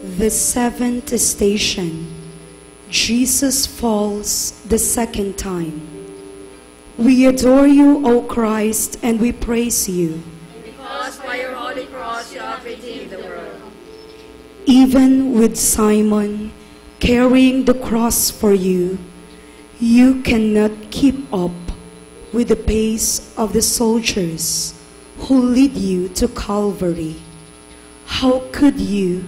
The seventh station. Jesus falls the second time. We adore you, O Christ, and we praise you. Because by your holy cross you have redeemed the world. Even with Simon carrying the cross for you, you cannot keep up with the pace of the soldiers who lead you to Calvary. How could you,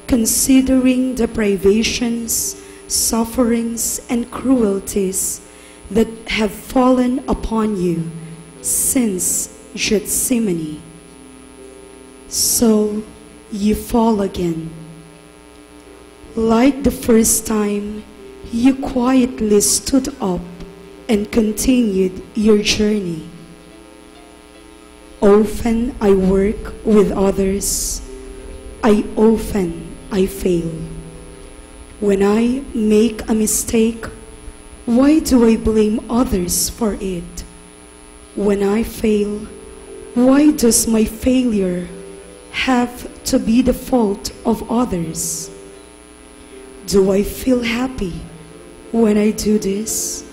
considering the privations, sufferings, and cruelties that have fallen upon you since Gethsemane, so you fall again? Like the first time, you quietly stood up and continued your journey. Often I work with others. Often I fail. When I make a mistake, why do I blame others for it? When I fail, why does my failure have to be the fault of others? Do I feel happy when I do this?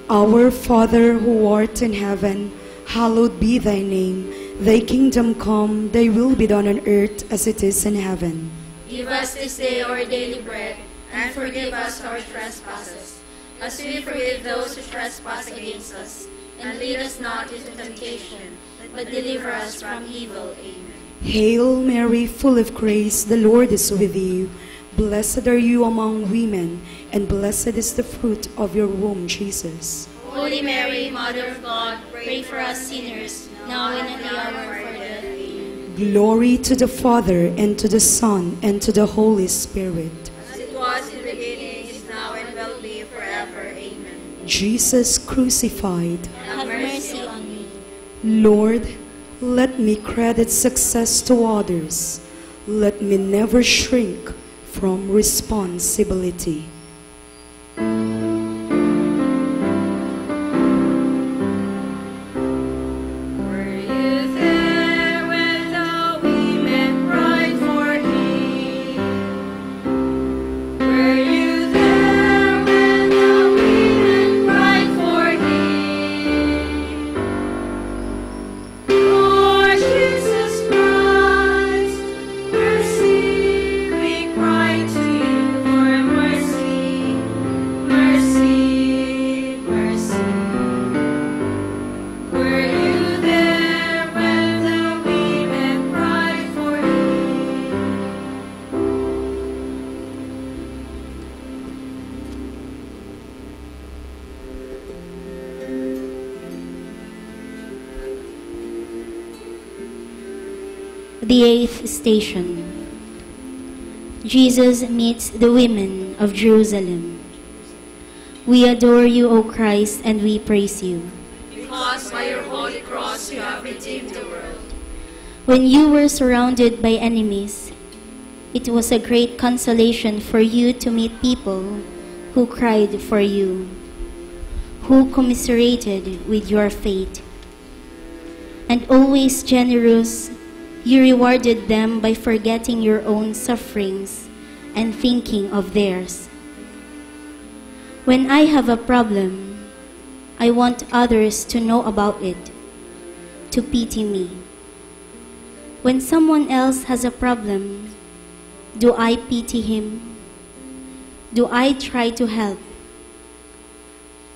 Our Father who art in heaven, hallowed be thy name. Thy kingdom come, thy will be done on earth as it is in heaven. Give us this day our daily bread, and forgive us our trespasses, as we forgive those who trespass against us. And lead us not into temptation, but deliver us from evil. Amen. Hail Mary, full of grace, the Lord is with you. Blessed are you among women, and blessed is the fruit of your womb, Jesus. Holy Mary, Mother of God, pray for us sinners, now and at the hour of our death. Amen. Glory to the Father, and to the Son, and to the Holy Spirit. As it was in the beginning, is now, and will be forever. Amen. Jesus crucified. Have mercy on me. Lord, let me credit success to others. Let me never shrink from responsibility. The eighth station. Jesus meets the women of Jerusalem. We adore you, O Christ, and we praise you. Because by your holy cross you have redeemed the world. When you were surrounded by enemies, it was a great consolation for you to meet people who cried for you, who commiserated with your fate. And always generous, you rewarded them by forgetting your own sufferings and thinking of theirs. When I have a problem, I want others to know about it, to pity me. When someone else has a problem, do I pity him? Do I try to help?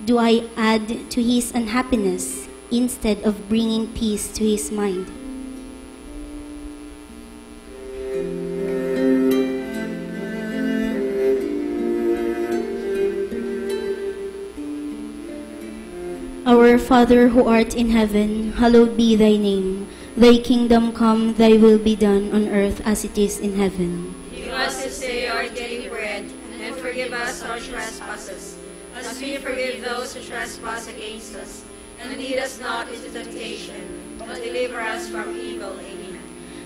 Do I add to his unhappiness instead of bringing peace to his mind? Our Father who art in heaven, hallowed be thy name. Thy kingdom come, thy will be done on earth as it is in heaven. Give us this day our daily bread, and forgive us our trespasses, as we forgive those who trespass against us. And lead us not into temptation, but deliver us from evil. Amen.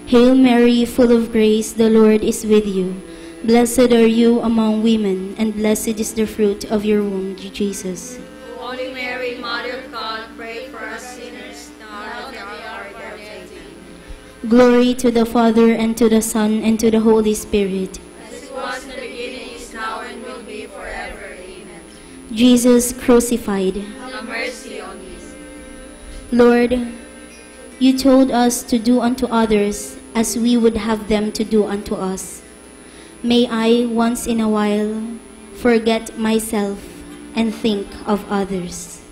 Hail Mary, full of grace, the Lord is with you. Blessed are you among women, and blessed is the fruit of your womb, Jesus. Holy Holy Mary, Mother of God, pray for us sinners, now and at the hour of our death. Amen. Glory to the Father, and to the Son, and to the Holy Spirit. As it was in the beginning, is now, and will be forever. Amen. Jesus crucified. Have mercy on me. Lord, you told us to do unto others as we would have them to do unto us. May I, once in a while, forget myself and think of others.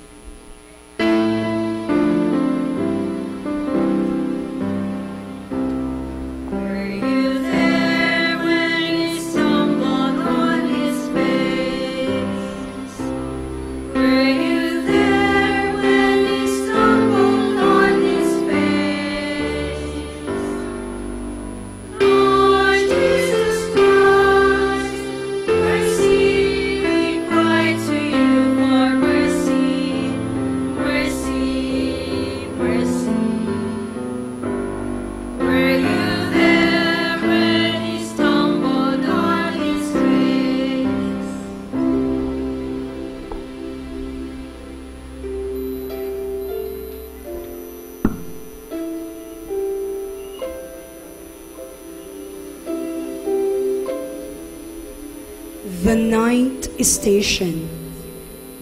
The ninth station.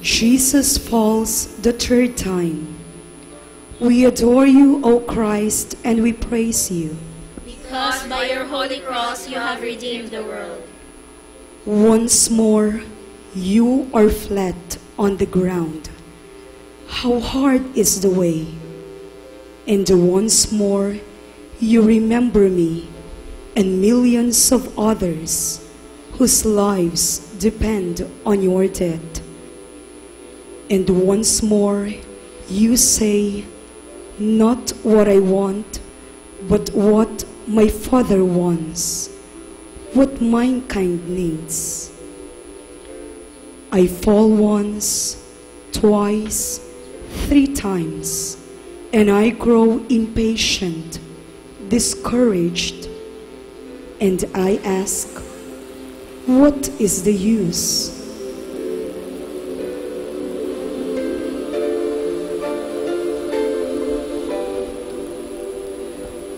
Jesus falls the third time. We adore you, O Christ, and we praise you. Because by your holy cross you have redeemed the world. Once more, you are flat on the ground. How hard is the way. And once more, you remember me and millions of others whose lives depend on your death. And once more, you say, not what I want, but what my Father wants, what mankind needs. I fall once, twice, 3 times, and I grow impatient, discouraged, and I ask, what is the use?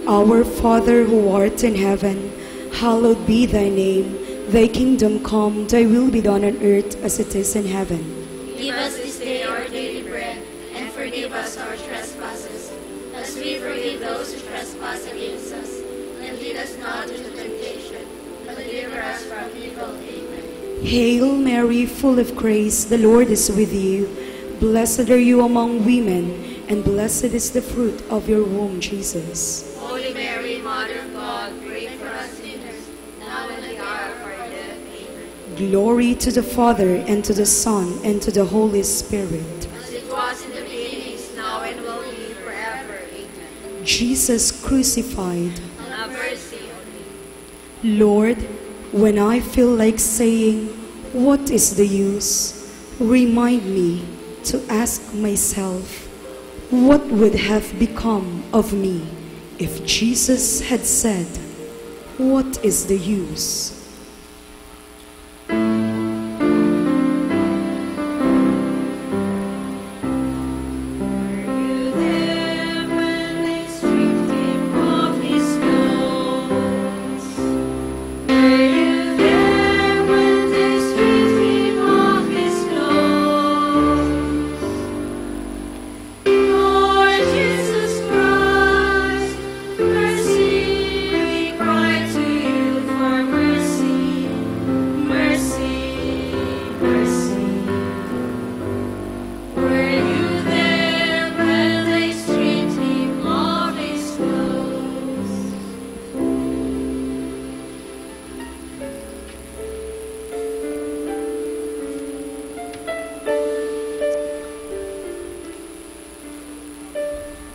Our Father who art in heaven, hallowed be thy name. Thy kingdom come, thy will be done on earth as it is in heaven. Give us this day our daily bread, and forgive us our trespasses, as we forgive those who trespass against us. And lead us not into temptation, but deliver us from evil. Amen. Hail Mary, full of grace, the Lord is with you. Blessed are you among women, and blessed is the fruit of your womb, Jesus. Holy Mary, Mother of God, pray for us sinners, now and at the hour of our death. Amen. Glory to the Father, and to the Son, and to the Holy Spirit. As it was in the beginning, is now, and will be forever. Amen. Jesus crucified. Have mercy on me. Lord, when I feel like saying, what is the use? Remind me to ask myself, what would have become of me if Jesus had said, what is the use?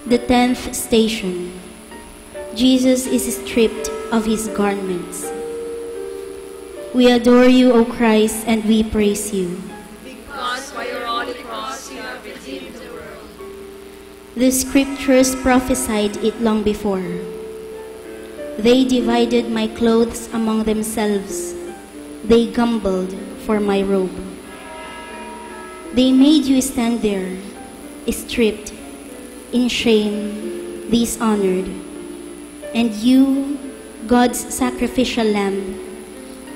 The 10th station. Jesus is stripped of his garments. We adore you, O Christ, and we praise you. Because by your holy cross you have redeemed the world. The scriptures prophesied it long before. They divided my clothes among themselves. They gambled for my robe. They made you stand there, stripped, in shame, dishonored. And you, God's sacrificial lamb,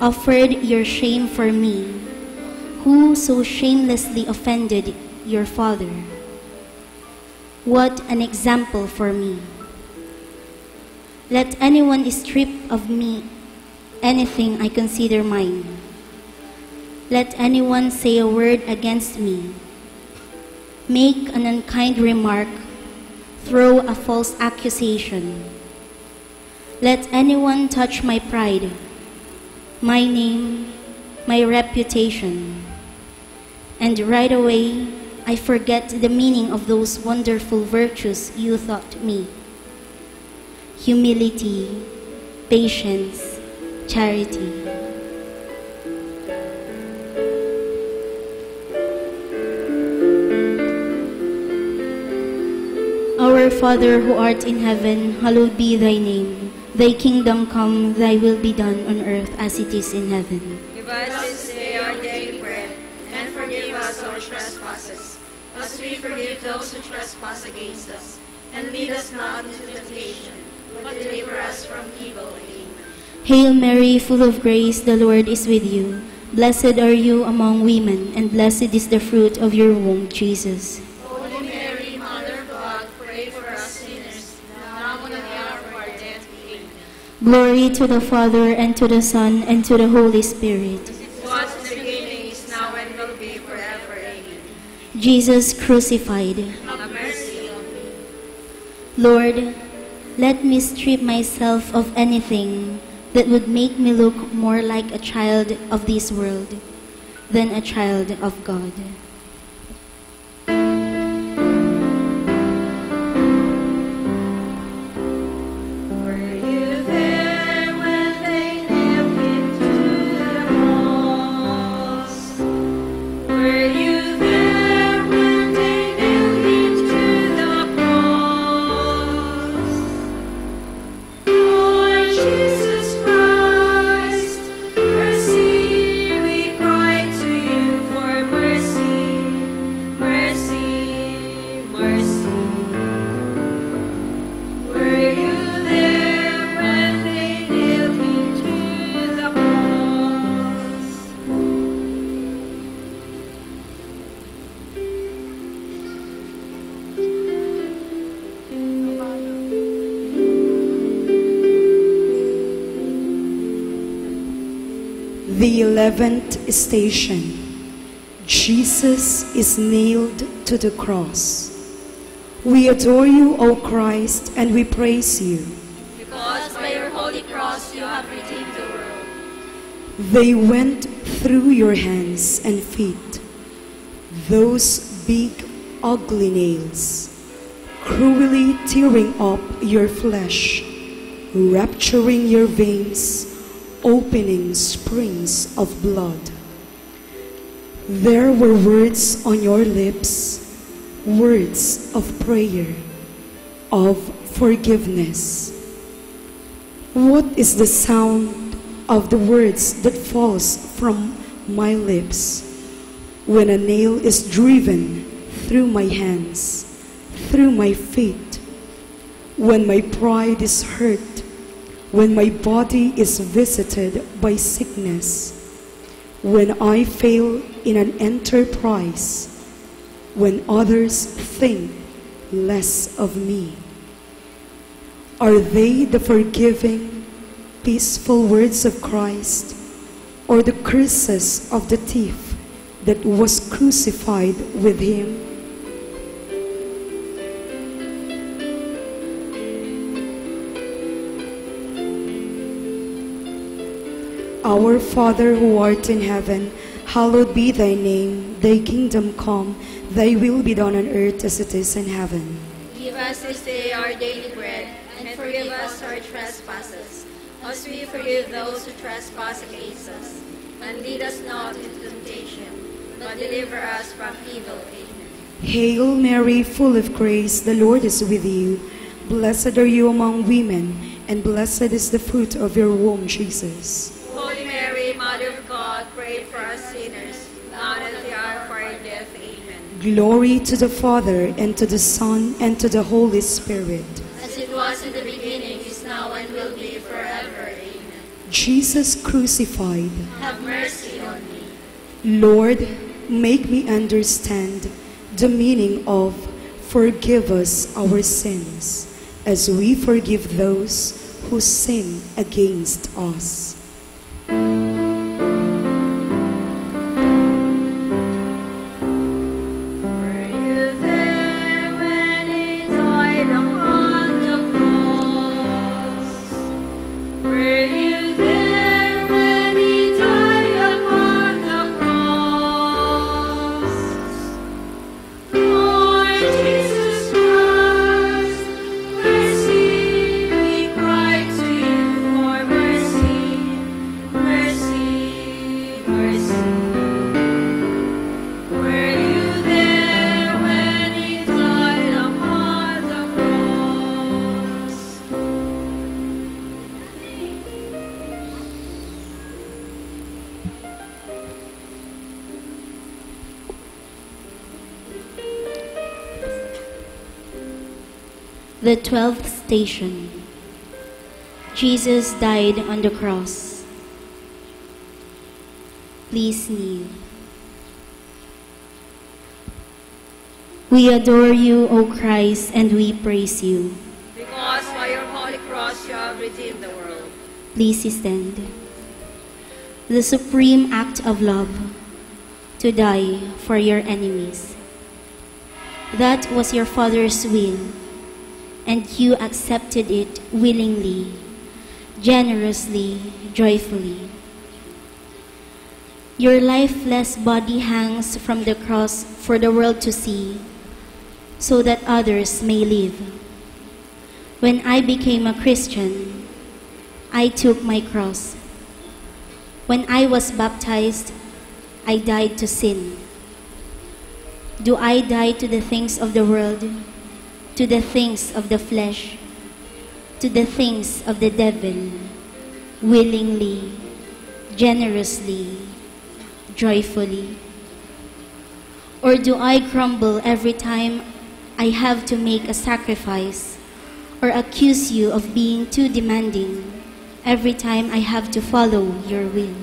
offered your shame for me, who so shamelessly offended your father. What an example for me. Let anyone strip of me anything I consider mine. Let anyone say a word against me, make an unkind remark, throw a false accusation. Let anyone touch my pride, my name, my reputation. And right away, I forget the meaning of those wonderful virtues you taught me: humility, patience, charity. Our Father who art in heaven, hallowed be thy name. Thy kingdom come, thy will be done on earth as it is in heaven. Give us this day our daily bread, and forgive us our trespasses, as we forgive those who trespass against us. And lead us not into temptation, but deliver us from evil. Amen. Hail Mary, full of grace, the Lord is with you. Blessed are you among women, and blessed is the fruit of your womb, Jesus. Holy Mary, Mother of God, pray for us sinners, now and at the hour of our death. Amen. Glory to the Father, and to the Son, and to the Holy Spirit. It was in the beginning, is now, and will be forever. Amen. Jesus crucified. Have mercy on me. Lord, let me strip myself of anything that would make me look more like a child of this world than a child of God. The 11th station. Jesus is nailed to the cross. We adore you, O Christ, and we praise you. Because by your holy cross you have redeemed the world. They went through your hands and feet, those big, ugly nails, cruelly tearing up your flesh, rupturing your veins, opening springs of blood. There were words on your lips, words of prayer, of forgiveness. What is the sound of the words that falls from my lips when a nail is driven through my hands, through my feet, when my pride is hurt, when my body is visited by sickness, when I fail in an enterprise, when others think less of me? Are they the forgiving, peaceful words of Christ, or the curses of the thief that was crucified with him? Our Father who art in heaven, hallowed be thy name. Thy kingdom come, thy will be done on earth as it is in heaven. Give us this day our daily bread, and forgive us our trespasses, as we forgive those who trespass against us. And lead us not into temptation, but deliver us from evil. Amen. Hail Mary, full of grace, the Lord is with you. Blessed are you among women, and blessed is the fruit of your womb, Jesus. Holy Mary, Mother of God, pray for us sinners, now and at the hour of our death. Amen. Glory to the Father, and to the Son, and to the Holy Spirit. As it was in the beginning, is now, and will be forever. Amen. Jesus crucified, Have mercy on me. Lord, make me understand the meaning of forgive us our sins, as we forgive those who sin against us. The 12th station. Jesus died on the cross. Please kneel. We adore you, O Christ, and we praise you. Because by your holy cross you have redeemed the world. Please stand. The supreme act of love, to die for your enemies. That was your Father's will, and you accepted it willingly, generously, joyfully. Your lifeless body hangs from the cross for the world to see, so that others may live. When I became a Christian, I took my cross. When I was baptized, I died to sin. Do I die to the things of the world, to the things of the flesh, to the things of the devil, willingly, generously, joyfully? Or do I grumble every time I have to make a sacrifice, or accuse you of being too demanding every time I have to follow your will?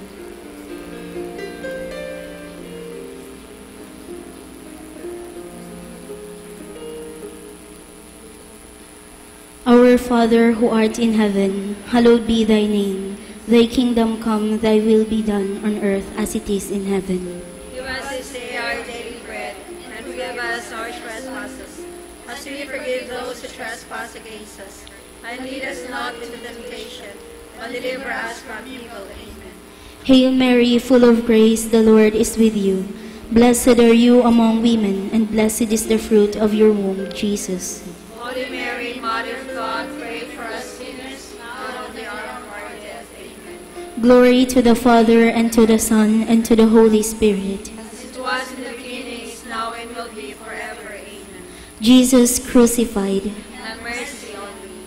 Our Father who art in heaven, hallowed be thy name. Thy kingdom come, thy will be done on earth as it is in heaven. Give us this day our daily bread, and forgive us our trespasses, as we forgive those who trespass against us. And lead us not into temptation, but deliver us from evil. Amen. Hail Mary, full of grace, the Lord is with you. Blessed are you among women, and blessed is the fruit of your womb, Jesus. Holy Mary, Mother of God, pray for us sinners, now and at the hour of our death. Amen. Glory to the Father, and to the Son, and to the Holy Spirit. As it was in the beginning, is now, and will be forever. Amen. Jesus crucified. Have mercy on me.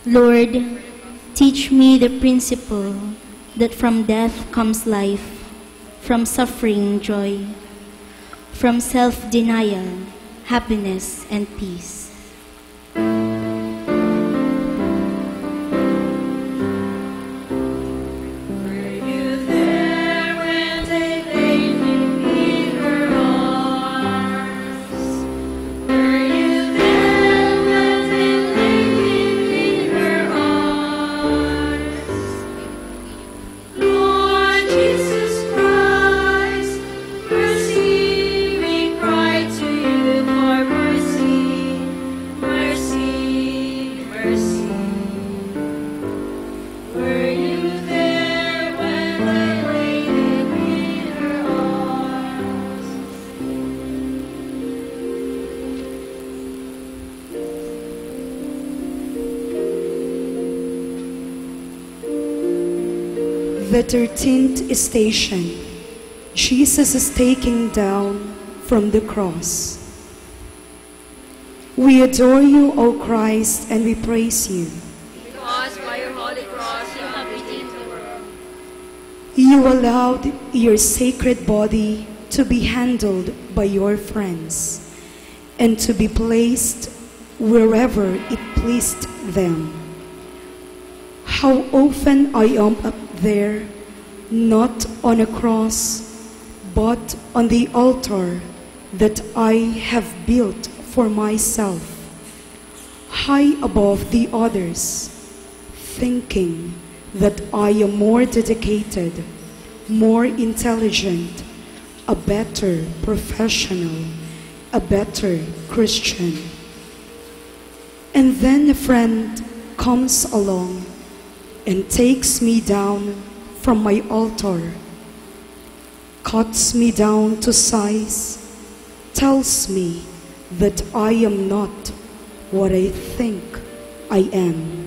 Lord, teach me the principle that from death comes life, from suffering joy, from self-denial happiness and peace. The 13th station. Jesus is taken down from the cross. We adore you, O Christ, and we praise you. Because by your holy cross you have redeemed the world. You allowed your sacred body to be handled by your friends and to be placed wherever it pleased them. How often I am up there, not on a cross, but on the altar that I have built for myself, high above the others, thinking that I am more dedicated, more intelligent, a better professional, a better Christian. And then a friend comes along and takes me down from my altar, cuts me down to size, tells me that I am not what I think I am.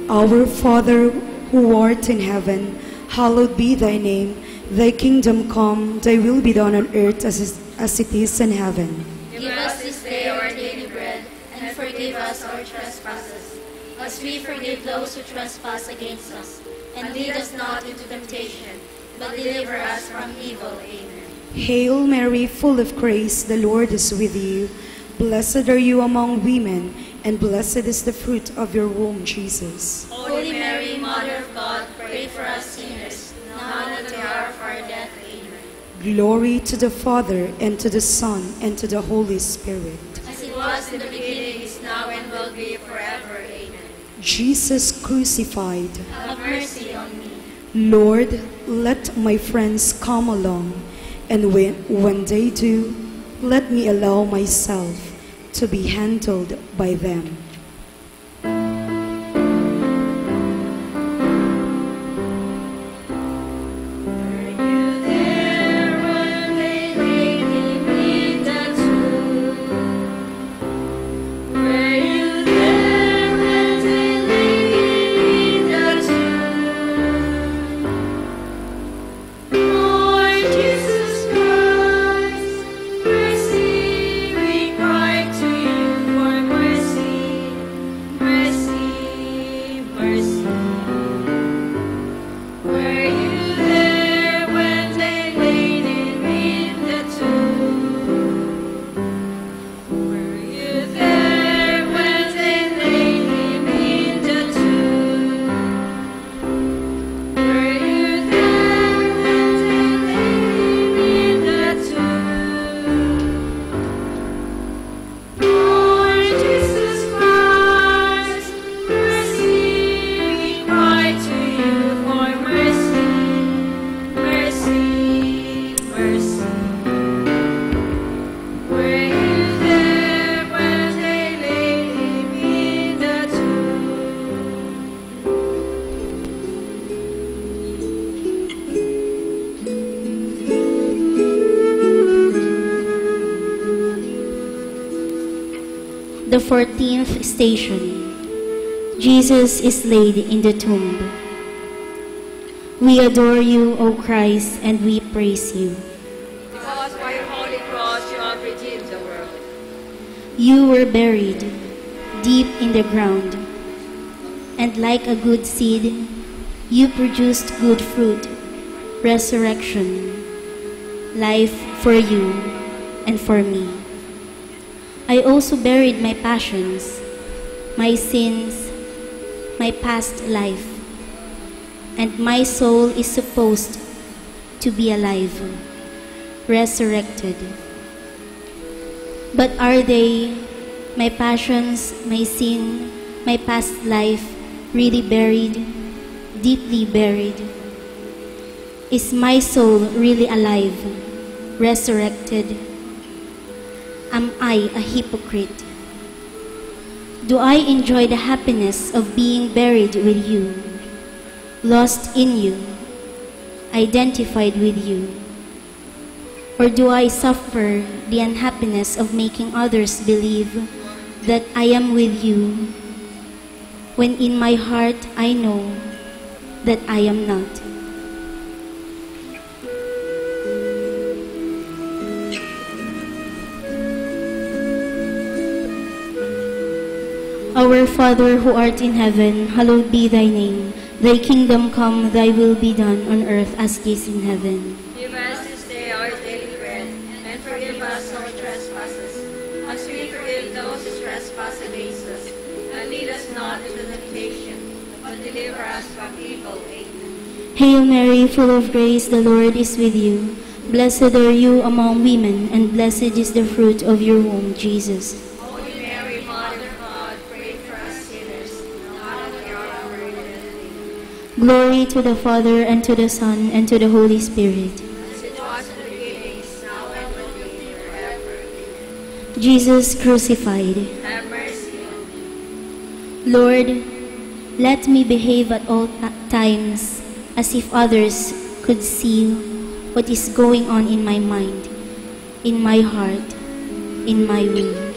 Our Father, who art in heaven, hallowed be thy name. Thy kingdom come, thy will be done on earth as it is in heaven. Give us this day our daily bread, and forgive us our trespasses, as we forgive those who trespass against us. And lead us not into temptation, but deliver us from evil. Amen. Hail Mary, full of grace, the Lord is with you. Blessed are you among women, and blessed is the fruit of your womb, Jesus. Holy Mary, Mother of God, pray for us sinners, now and at the hour of our death. Amen. Glory to the Father, and to the Son, and to the Holy Spirit. As it was in the beginning, is now, and will be forever. Amen. Jesus crucified. Have mercy on me. Lord, let my friends come along, and when they do, let me allow myself to be handled by them. The 14th station. Jesus is laid in the tomb. We adore you, O Christ, and we praise you. Because by your holy cross you have redeemed the world. You were buried deep in the ground, and like a good seed, you produced good fruit, resurrection, life for you and for me. I also buried my passions, my sins, my past life, and my soul is supposed to be alive, resurrected. But are they, my passions, my sin, my past life, really buried, deeply buried? Is my soul really alive, resurrected? Am I a hypocrite? Do I enjoy the happiness of being buried with you, lost in you, identified with you? Or do I suffer the unhappiness of making others believe that I am with you, when in my heart I know that I am not? Our Father who art in heaven, hallowed be thy name. Thy kingdom come, thy will be done on earth as it is in heaven. Give us this day our daily bread, and forgive us our trespasses, as we forgive those who trespass against us. And lead us not into temptation, but deliver us from evil. Amen. Hail Mary, full of grace, the Lord is with you. Blessed are you among women, and blessed is the fruit of your womb, Jesus. Holy Mary, Mother of God, pray for us sinners, now and at the hour of our death. Amen. Glory to the Father, and to the Son, and to the Holy Spirit. As it was in the beginning, is now and will be forever. Amen. Jesus crucified. Have mercy on me. Lord, let me behave at all times as if others could see what is going on in my mind, in my heart, in my will.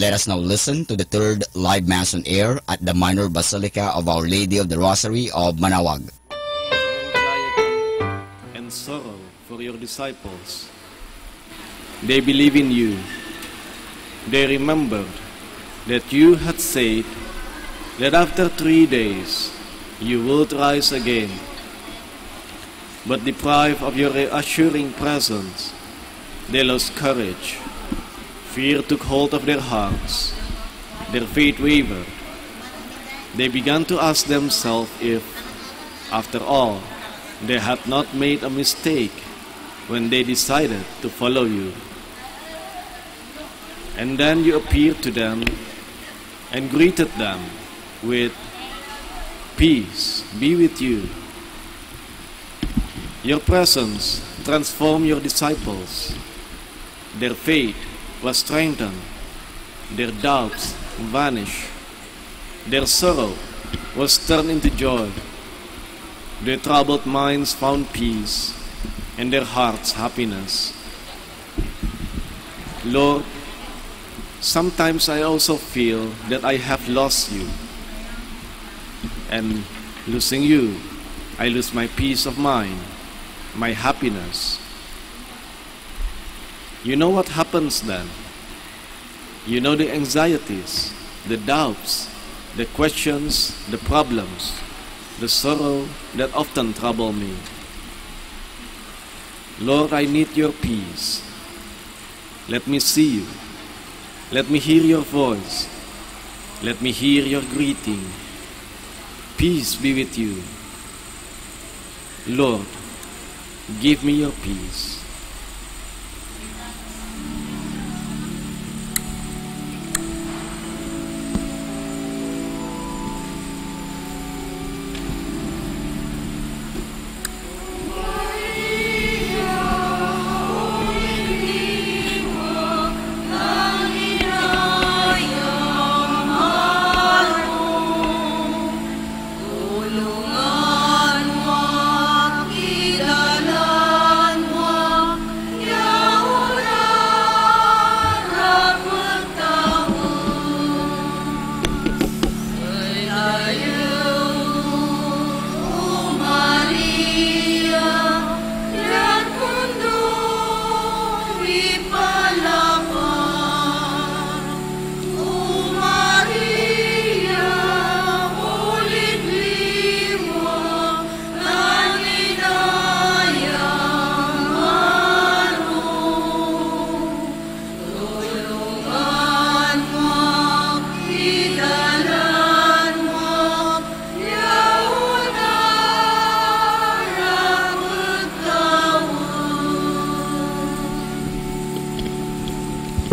Let us now listen to the third live Mass on air at the Minor Basilica of Our Lady of the Rosary of Manaoag. And sorrow for your disciples. They believe in you. They remembered that you had said that after 3 days you would rise again. But deprived of your reassuring presence, they lost courage. Fear took hold of their hearts. Their faith wavered. They began to ask themselves if, after all, they had not made a mistake when they decided to follow you. And then you appeared to them and greeted them with, "Peace be with you." Your presence transformed your disciples. Their faith was strengthened. Their doubts vanished. Their sorrow was turned into joy. Their troubled minds found peace, and their hearts happiness. Lord, sometimes I also feel that I have lost you. And losing you, I lose my peace of mind, my happiness. You know what happens then. You know the anxieties, the doubts, the questions, the problems, the sorrow that often trouble me. Lord, I need your peace. Let me see you. Let me hear your voice. Let me hear your greeting. Peace be with you. Lord, give me your peace.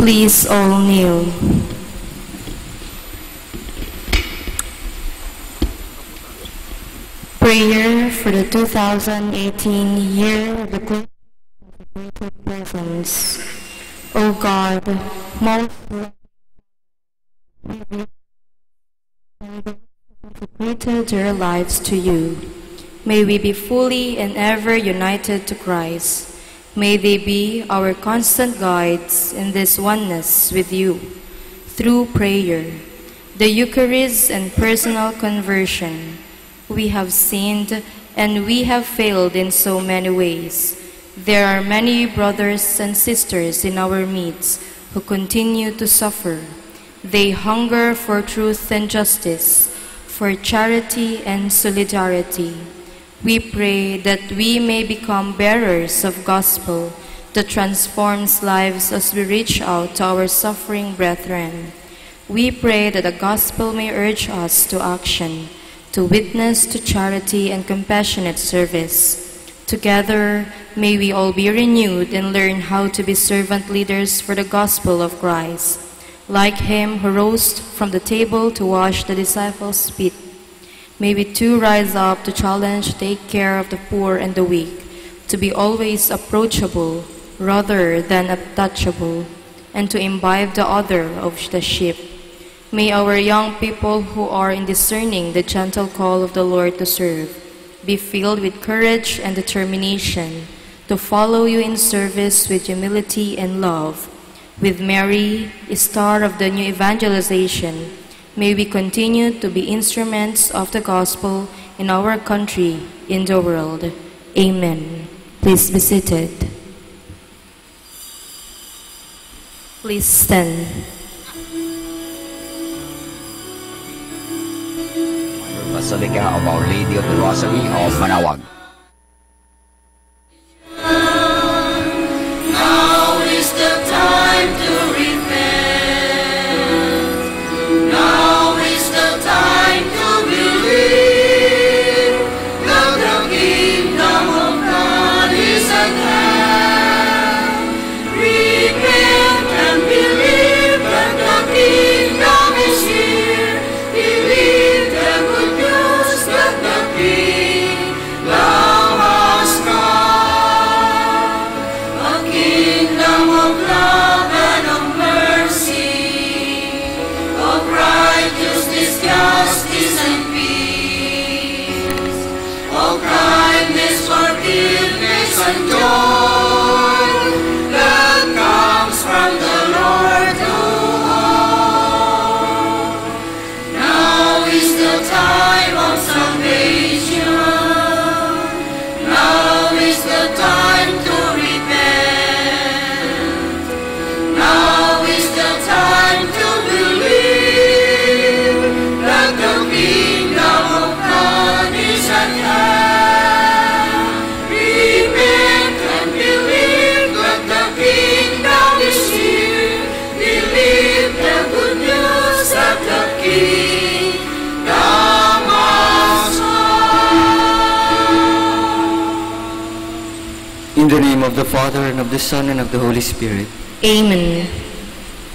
Please all kneel. Prayer for the 2018 year of the Consecrated Presence. O God, most consecrated their lives to you. May we be fully and ever united to Christ. May they be our constant guides in this oneness with you. Through prayer, the Eucharist and personal conversion, we have sinned and we have failed in so many ways. There are many brothers and sisters in our midst who continue to suffer. They hunger for truth and justice, for charity and solidarity. We pray that we may become bearers of gospel that transforms lives as we reach out to our suffering brethren. We pray that the gospel may urge us to action, to witness to charity and compassionate service. Together, may we all be renewed and learn how to be servant leaders for the gospel of Christ. Like him who rose from the table to wash the disciples' feet, may we too rise up to challenge, take care of the poor and the weak, to be always approachable rather than untouchable, and to imbibe the odor of the sheep. May our young people who are in discerning the gentle call of the Lord to serve be filled with courage and determination to follow you in service with humility and love. with Mary, star of the new evangelization, may we continue to be instruments of the gospel in our country, in the world. Amen. Please be seated. Please stand. Basilica of Our Lady of the Rosary of Manaoag. Now is the time to repent. Now is the time to believe that the kingdom of God is at hand. Repent and believe that the kingdom is here. Believe the good news that the kingdom has come. A kingdom of love and of mercy, of righteousness, justice, and peace, of kindness, forgiveness, and joy that comes from the Lord to all. Now is the time of salvation. Now is the time to repent. Now is the time to believe that the kingdom of God is at hand. Repent and believe that the kingdom is here. Believe the good news that the kingdom has come. In the name of the Father, and of the Son, and of the Holy Spirit. Amen.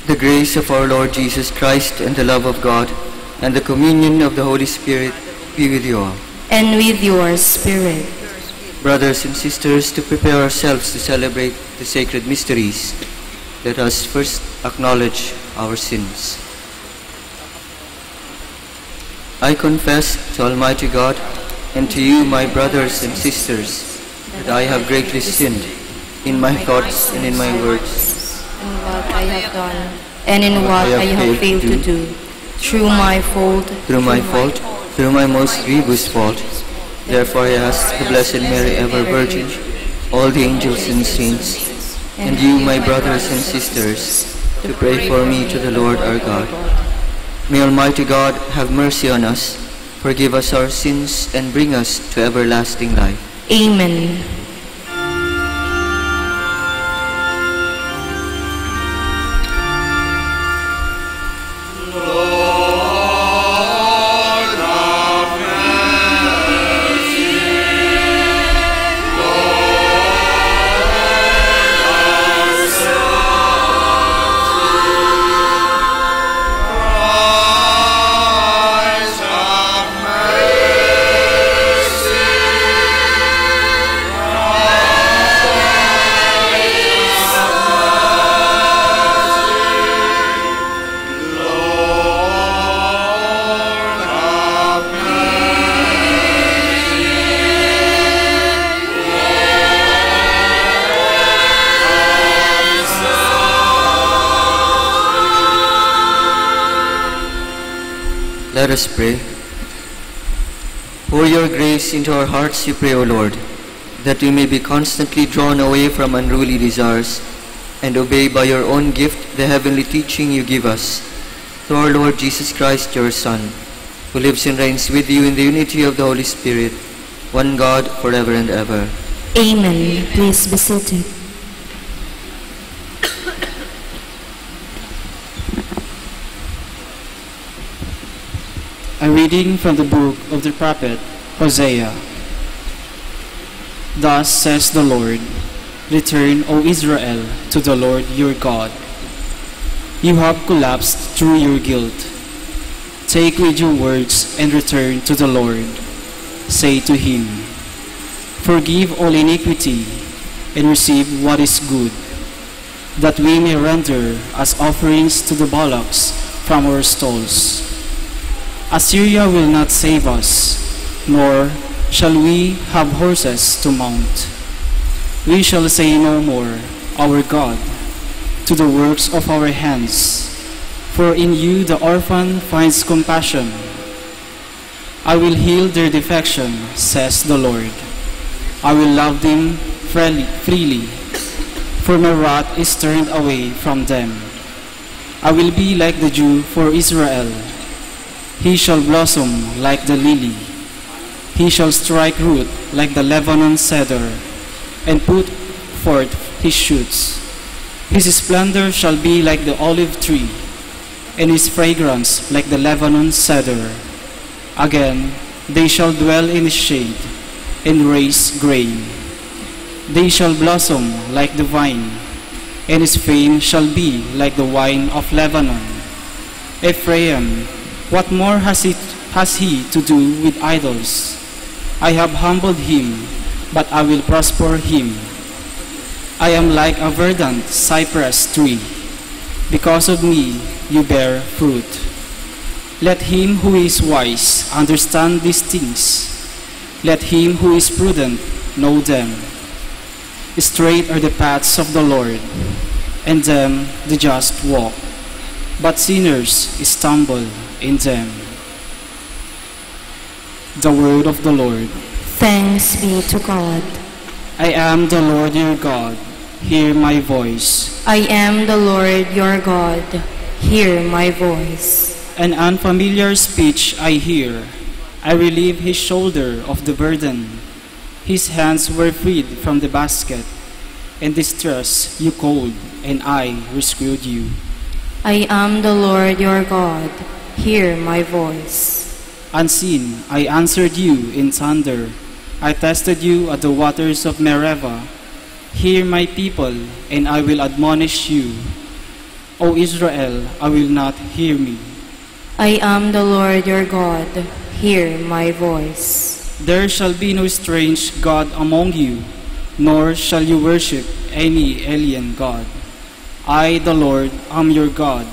The grace of our Lord Jesus Christ, and the love of God, and the communion of the Holy Spirit be with you all. And with your spirit. Brothers and sisters, to prepare ourselves to celebrate the sacred mysteries, let us first acknowledge our sins. I confess to Almighty God and to you, my brothers and sisters, that I have greatly sinned in my thoughts and in my words, In what I have done, and in what I have failed to do, through my fault, through my most grievous fault. Therefore I ask the Blessed Mary, ever Virgin, all the angels and saints, and you, my brothers and sisters, to pray for me to the Lord our God. May Almighty God have mercy on us, forgive us our sins, and bring us to everlasting life. Amen. Let us pray. Pour your grace into our hearts, we pray, O Lord, that we may be constantly drawn away from unruly desires and obey by your own gift the heavenly teaching you give us. Through our Lord Jesus Christ, your Son, who lives and reigns with you in the unity of the Holy Spirit, one God, forever and ever. Amen. Please be seated. A reading from the book of the prophet Hosea. Thus says the Lord, Return, O Israel, to the Lord your God. You have collapsed through your guilt. Take with your words and return to the Lord. Say to him, Forgive all iniquity and receive what is good, that we may render as offerings to the bullocks from our stalls. Assyria will not save us, nor shall we have horses to mount. We shall say no more, Our God, to the works of our hands. For in you the orphan finds compassion. I will heal their defection, says the Lord. I will love them freely, for my wrath is turned away from them. I will be like the dew for Israel. He shall blossom like the lily. He shall strike root like the Lebanon cedar, and put forth his shoots. His splendor shall be like the olive tree, and his fragrance like the Lebanon cedar. Again, they shall dwell in his shade, and raise grain. They shall blossom like the vine, and his fame shall be like the wine of Lebanon. Ephraim, what more has he to do with idols? I have humbled him, but I will prosper him. I am like a verdant cypress tree. Because of me you bear fruit. Let him who is wise understand these things. Let him who is prudent know them. Straight are the paths of the Lord, and them the just walk, but sinners stumble in them. The word of the Lord. Thanks be to God. I am the Lord your God. Hear my voice. I am the Lord your God. Hear my voice. An unfamiliar speech I hear. I relieve his shoulder of the burden. His hands were freed from the basket. In distress you called, and I rescued you. I am the Lord your God. Hear my voice. Unseen, I answered you in thunder. I tested you at the waters of Meribah. Hear my people, and I will admonish you. O Israel, I will not hear me. I am the Lord your God. Hear my voice. There shall be no strange god among you, nor shall you worship any alien god. I, the Lord, am your God,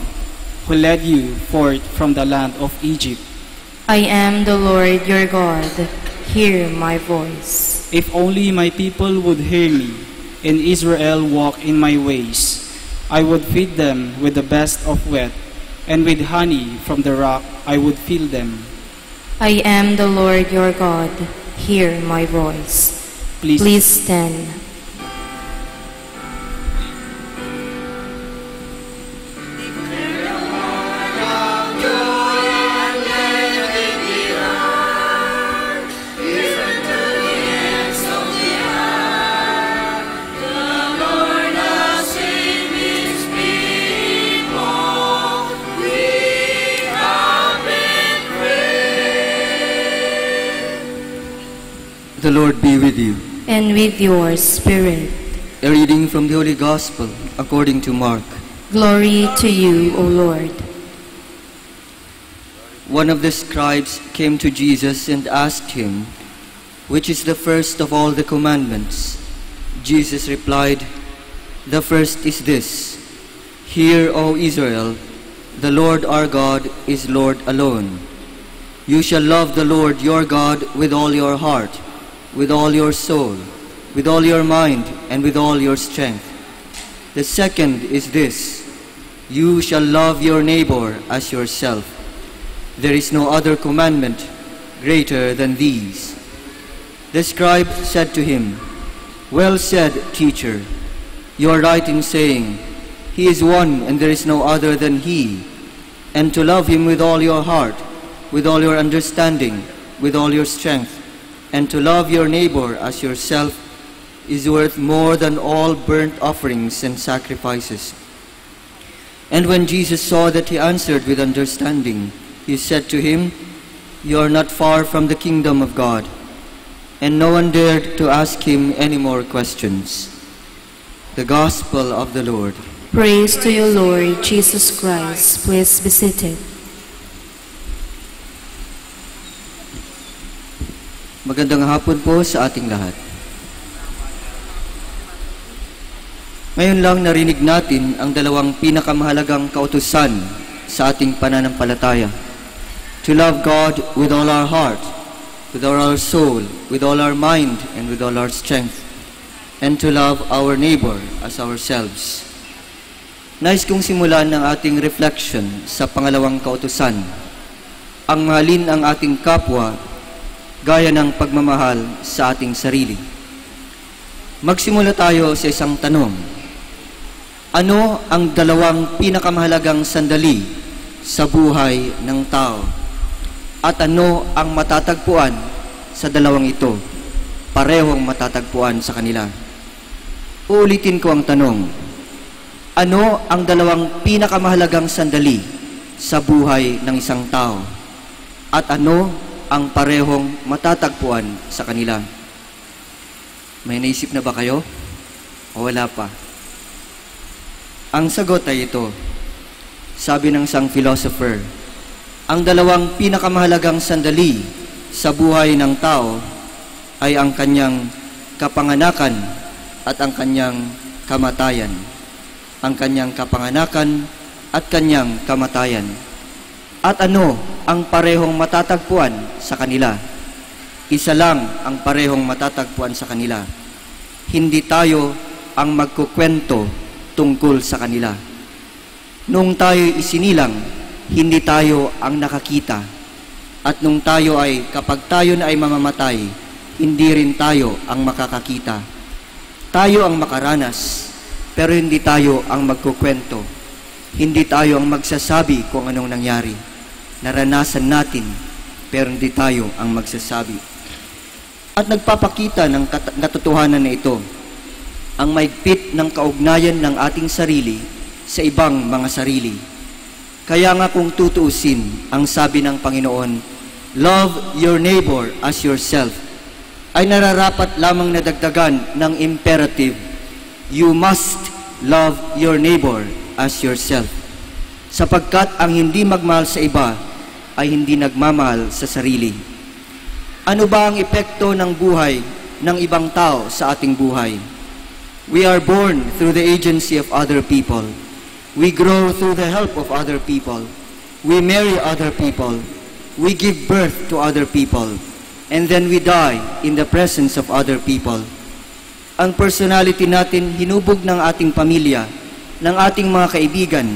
who led you forth from the land of Egypt. I am the Lord your God. Hear my voice. If only my people would hear me, and Israel walk in my ways, I would feed them with the best of wheat, and with honey from the rock I would fill them. I am the Lord your God. Hear my voice. Please stand. The Lord be with you. And with your spirit. A reading from the Holy Gospel according to Mark. Glory to you, O Lord. One of the scribes came to Jesus and asked him, "Which is the first of all the commandments?" Jesus replied, "The first is this, Hear, O Israel, the Lord our God is Lord alone. You shall love the Lord your God with all your heart, with all your soul, with all your mind, and with all your strength. The second is this, you shall love your neighbor as yourself. There is no other commandment greater than these." The scribe said to him, "Well said, teacher. You are right in saying, He is one and there is no other than He, and to love Him with all your heart, with all your understanding, with all your strength, and to love your neighbor as yourself is worth more than all burnt offerings and sacrifices." And when Jesus saw that he answered with understanding, he said to him, "You are not far from the kingdom of God." And no one dared to ask him any more questions. The Gospel of the Lord. Praise to you, Lord Jesus Christ. Please be seated. Magandang hapon po sa ating lahat. Ngayon lang narinig natin ang dalawang pinakamahalagang kautusan sa ating pananampalataya. To love God with all our heart, with all our soul, with all our mind, and with all our strength, and to love our neighbor as ourselves. Nais kong simulan ng ating reflection sa pangalawang kautusan. Ang mahalin ang ating kapwa gaya ng pagmamahal sa ating sarili. Magsimula tayo sa isang tanong. Ano ang dalawang pinakamahalagang sandali sa buhay ng tao? At ano ang matatagpuan sa dalawang ito? Parehong matatagpuan sa kanila. Uulitin ko ang tanong. Ano ang dalawang pinakamahalagang sandali sa buhay ng isang tao? At ano ang parehong matatagpuan sa kanila? May naisip na ba kayo? O wala pa? Ang sagot ay ito. Sabi ng isang philosopher, ang dalawang pinakamahalagang sandali sa buhay ng tao ay ang kanyang kapanganakan at ang kanyang kamatayan. Ang kanyang kapanganakan at kanyang kamatayan. At ano ang parehong matatagpuan sa kanila? Isa lang ang parehong matatagpuan sa kanila. Hindi tayo ang magkukwento tungkol sa kanila. Nung tayo isinilang, hindi tayo ang nakakita. At nung tayo ay, kapag tayo na ay mamamatay, hindi rin tayo ang makakakita. Tayo ang makaranas, pero hindi tayo ang magkukwento. Hindi tayo ang magsasabi kung anong nangyari. Naranasan natin, pero hindi tayo ang magsasabi. At nagpapakita ng katotohanan na ito, ang maigpit ng kaugnayan ng ating sarili sa ibang mga sarili. Kaya nga kung tutuusin, ang sabi ng Panginoon, love your neighbor as yourself, ay nararapat lamang na dagdagan ng imperative, you must love your neighbor as yourself. Sapagkat ang hindi magmahal sa iba ay hindi nagmamahal sa sarili. Ano ba ang epekto ng buhay ng ibang tao sa ating buhay? We are born through the agency of other people. We grow through the help of other people. We marry other people. We give birth to other people. And then we die in the presence of other people. Ang personality natin hinubog ng ating pamilya, ng ating mga kaibigan,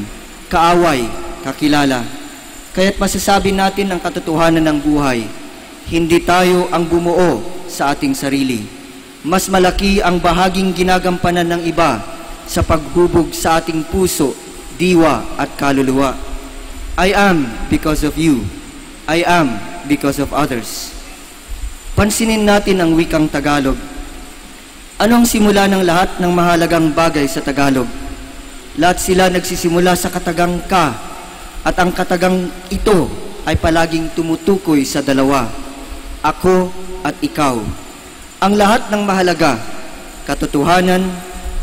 kaaway, kakilala. Kaya't masasabi natin ang katotohanan ng buhay. Hindi tayo ang bumuo sa ating sarili. Mas malaki ang bahaging ginagampanan ng iba sa paghubog sa ating puso, diwa at kaluluwa. I am because of you. I am because of others. Pansinin natin ang wikang Tagalog. Ano ang simula ng lahat ng mahalagang bagay sa Tagalog? Lahat sila nagsisimula sa katagang ka, at ang katagang ito ay palaging tumutukoy sa dalawa, ako at ikaw. Ang lahat ng mahalaga, katotohanan,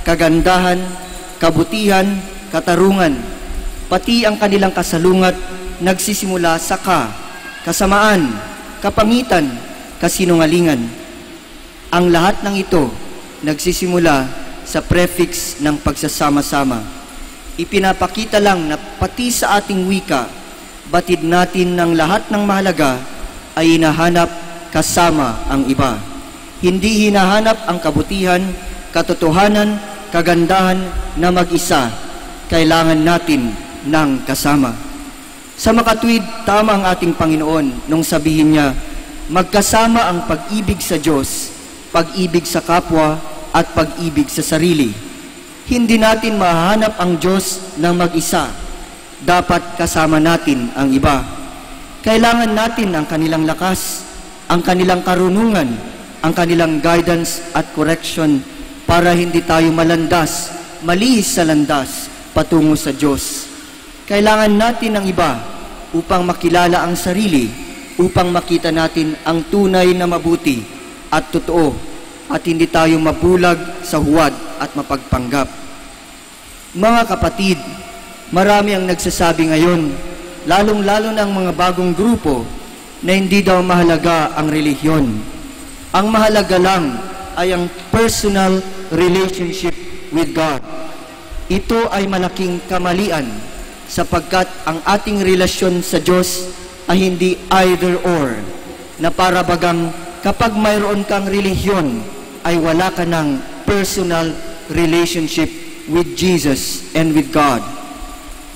kagandahan, kabutihan, katarungan, pati ang kanilang kasalungat nagsisimula sa ka, kasamaan, kapangitan, kasinungalingan. Ang lahat ng ito nagsisimula sa prefix ng pagsasama-sama. Ipinapakita lang na pati sa ating wika, batid natin ng lahat ng mahalaga ay hinahanap kasama ang iba. Hindi hinahanap ang kabutihan, katotohanan, kagandahan na mag-isa. Kailangan natin ng kasama. Sa makatwid, tama ang ating Panginoon nung sabihin niya, magkasama ang pag-ibig sa Diyos, pag-ibig sa kapwa, at pag-ibig sa sarili. Hindi natin mahanap ang Diyos ng mag-isa. Dapat kasama natin ang iba. Kailangan natin ang kanilang lakas, ang kanilang karunungan, ang kanilang guidance at correction para hindi tayo malandas, malihis sa landas patungo sa Diyos. Kailangan natin ang iba upang makilala ang sarili, upang makita natin ang tunay na mabuti at totoo at hindi tayo mabulag sa huwad at mapagpanggap. Mga kapatid, marami ang nagsasabi ngayon, lalong-lalo ng mga bagong grupo, na hindi daw mahalaga ang relihiyon. Ang mahalaga lang ay ang personal relationship with God. Ito ay malaking kamalian sapagkat ang ating relasyon sa Diyos ay hindi either or, na para bagang kapag mayroon kang relihiyon ay wala ka ng personal relationship with Jesus and with God.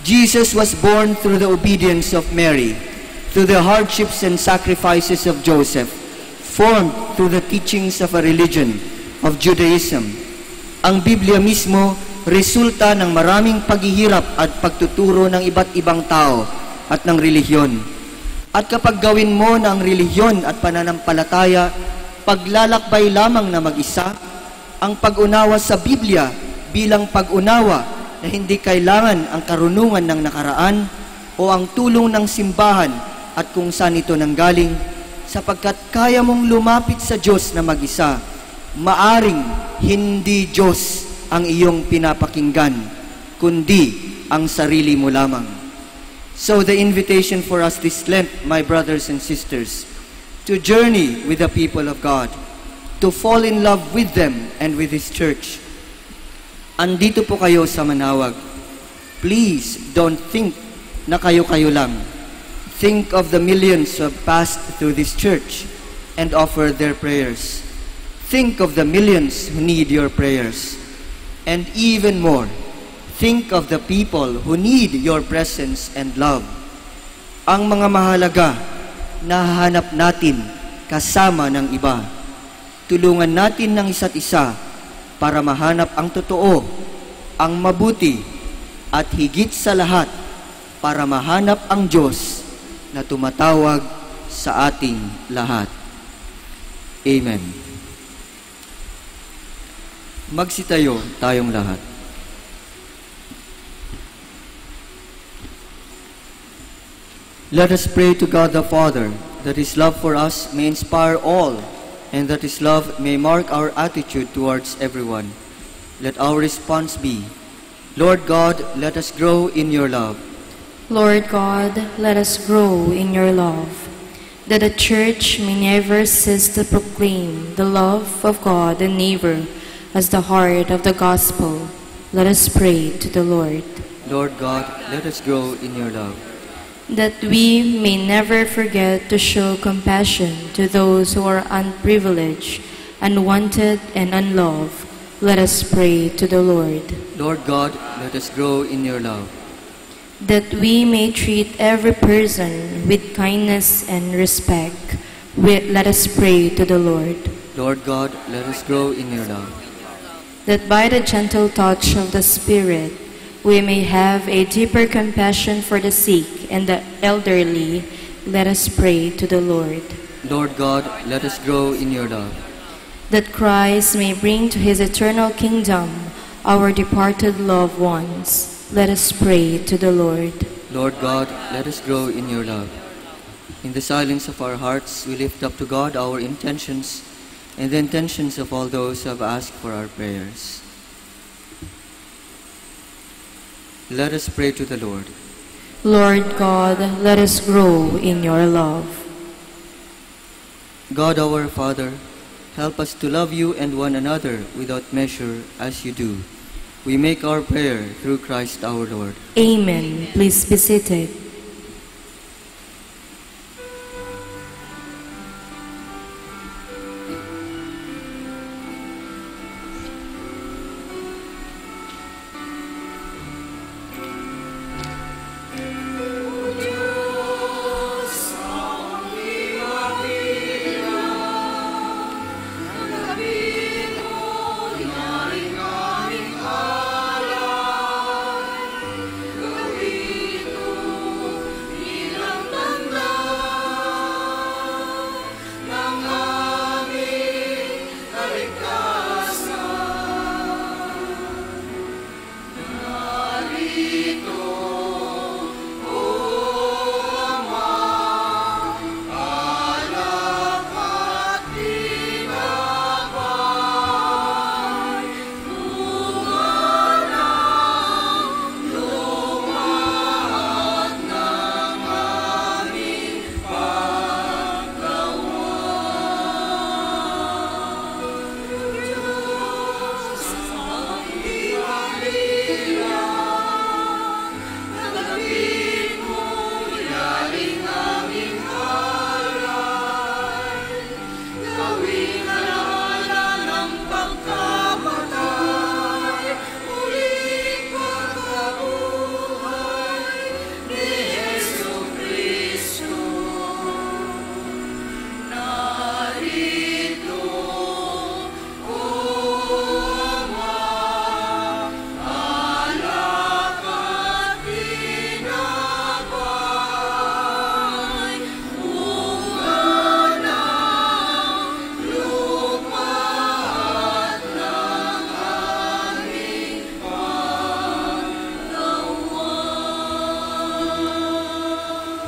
Jesus was born through the obedience of Mary, through the hardships and sacrifices of Joseph, formed through the teachings of a religion of Judaism. Ang Biblia mismo, resulta ng maraming paghihirap at pagtuturo ng iba't ibang tao at ng relihiyon. At kapag gawin mo na ang relihiyon at pananampalataya, paglalakbay lamang na mag-isa, ang pag-unawa sa Biblia bilang pag-unawa na hindi kailangan ang karunungan ng nakaraan o ang tulong ng simbahan at kung saan ito nanggaling, sapagkat kaya mong lumapit sa Diyos na mag-isa, maaring hindi Diyos ang iyong pinapakinggan, kundi ang sarili mo lamang. So the invitation for us this Lent, my brothers and sisters, to journey with the people of God, to fall in love with them and with His church. Andito po kayo sa Manaoag. Please don't think na kayo-kayo lang. Think of the millions who have passed through this church and offer their prayers. Think of the millions who need your prayers. And even more, think of the people who need your presence and love. Ang mga mahalaga na hahanap natin kasama ng iba. Tulungan natin ng isa't isa para mahanap ang totoo, ang mabuti, at higit sa lahat, para mahanap ang Diyos na tumatawag sa ating lahat. Amen. Magsitayo tayong lahat. Let us pray to God the Father that His love for us may inspire all and that His love may mark our attitude towards everyone. Let our response be, Lord God, let us grow in your love. Lord God, let us grow in your love, that the Church may never cease to proclaim the love of God and neighbor as the heart of the gospel. Let us pray to the Lord. Lord God, let us grow in your love. That we may never forget to show compassion to those who are unprivileged, unwanted, and unloved. Let us pray to the Lord. Lord God, let us grow in your love. That we may treat every person with kindness and respect. Let us pray to the Lord. Lord God, let us grow in your love. That by the gentle touch of the Spirit, we may have a deeper compassion for the sick and the elderly. Let us pray to the Lord. Lord God, let us grow in your love. That Christ may bring to His eternal kingdom our departed loved ones. Let us pray to the Lord. Lord God, let us grow in your love. In the silence of our hearts, we lift up to God our intentions and the intentions of all those who have asked for our prayers. Let us pray to the Lord. Lord God, let us grow in your love. God our Father, help us to love you and one another without measure as you do. We make our prayer through Christ our Lord. Amen. Please be seated.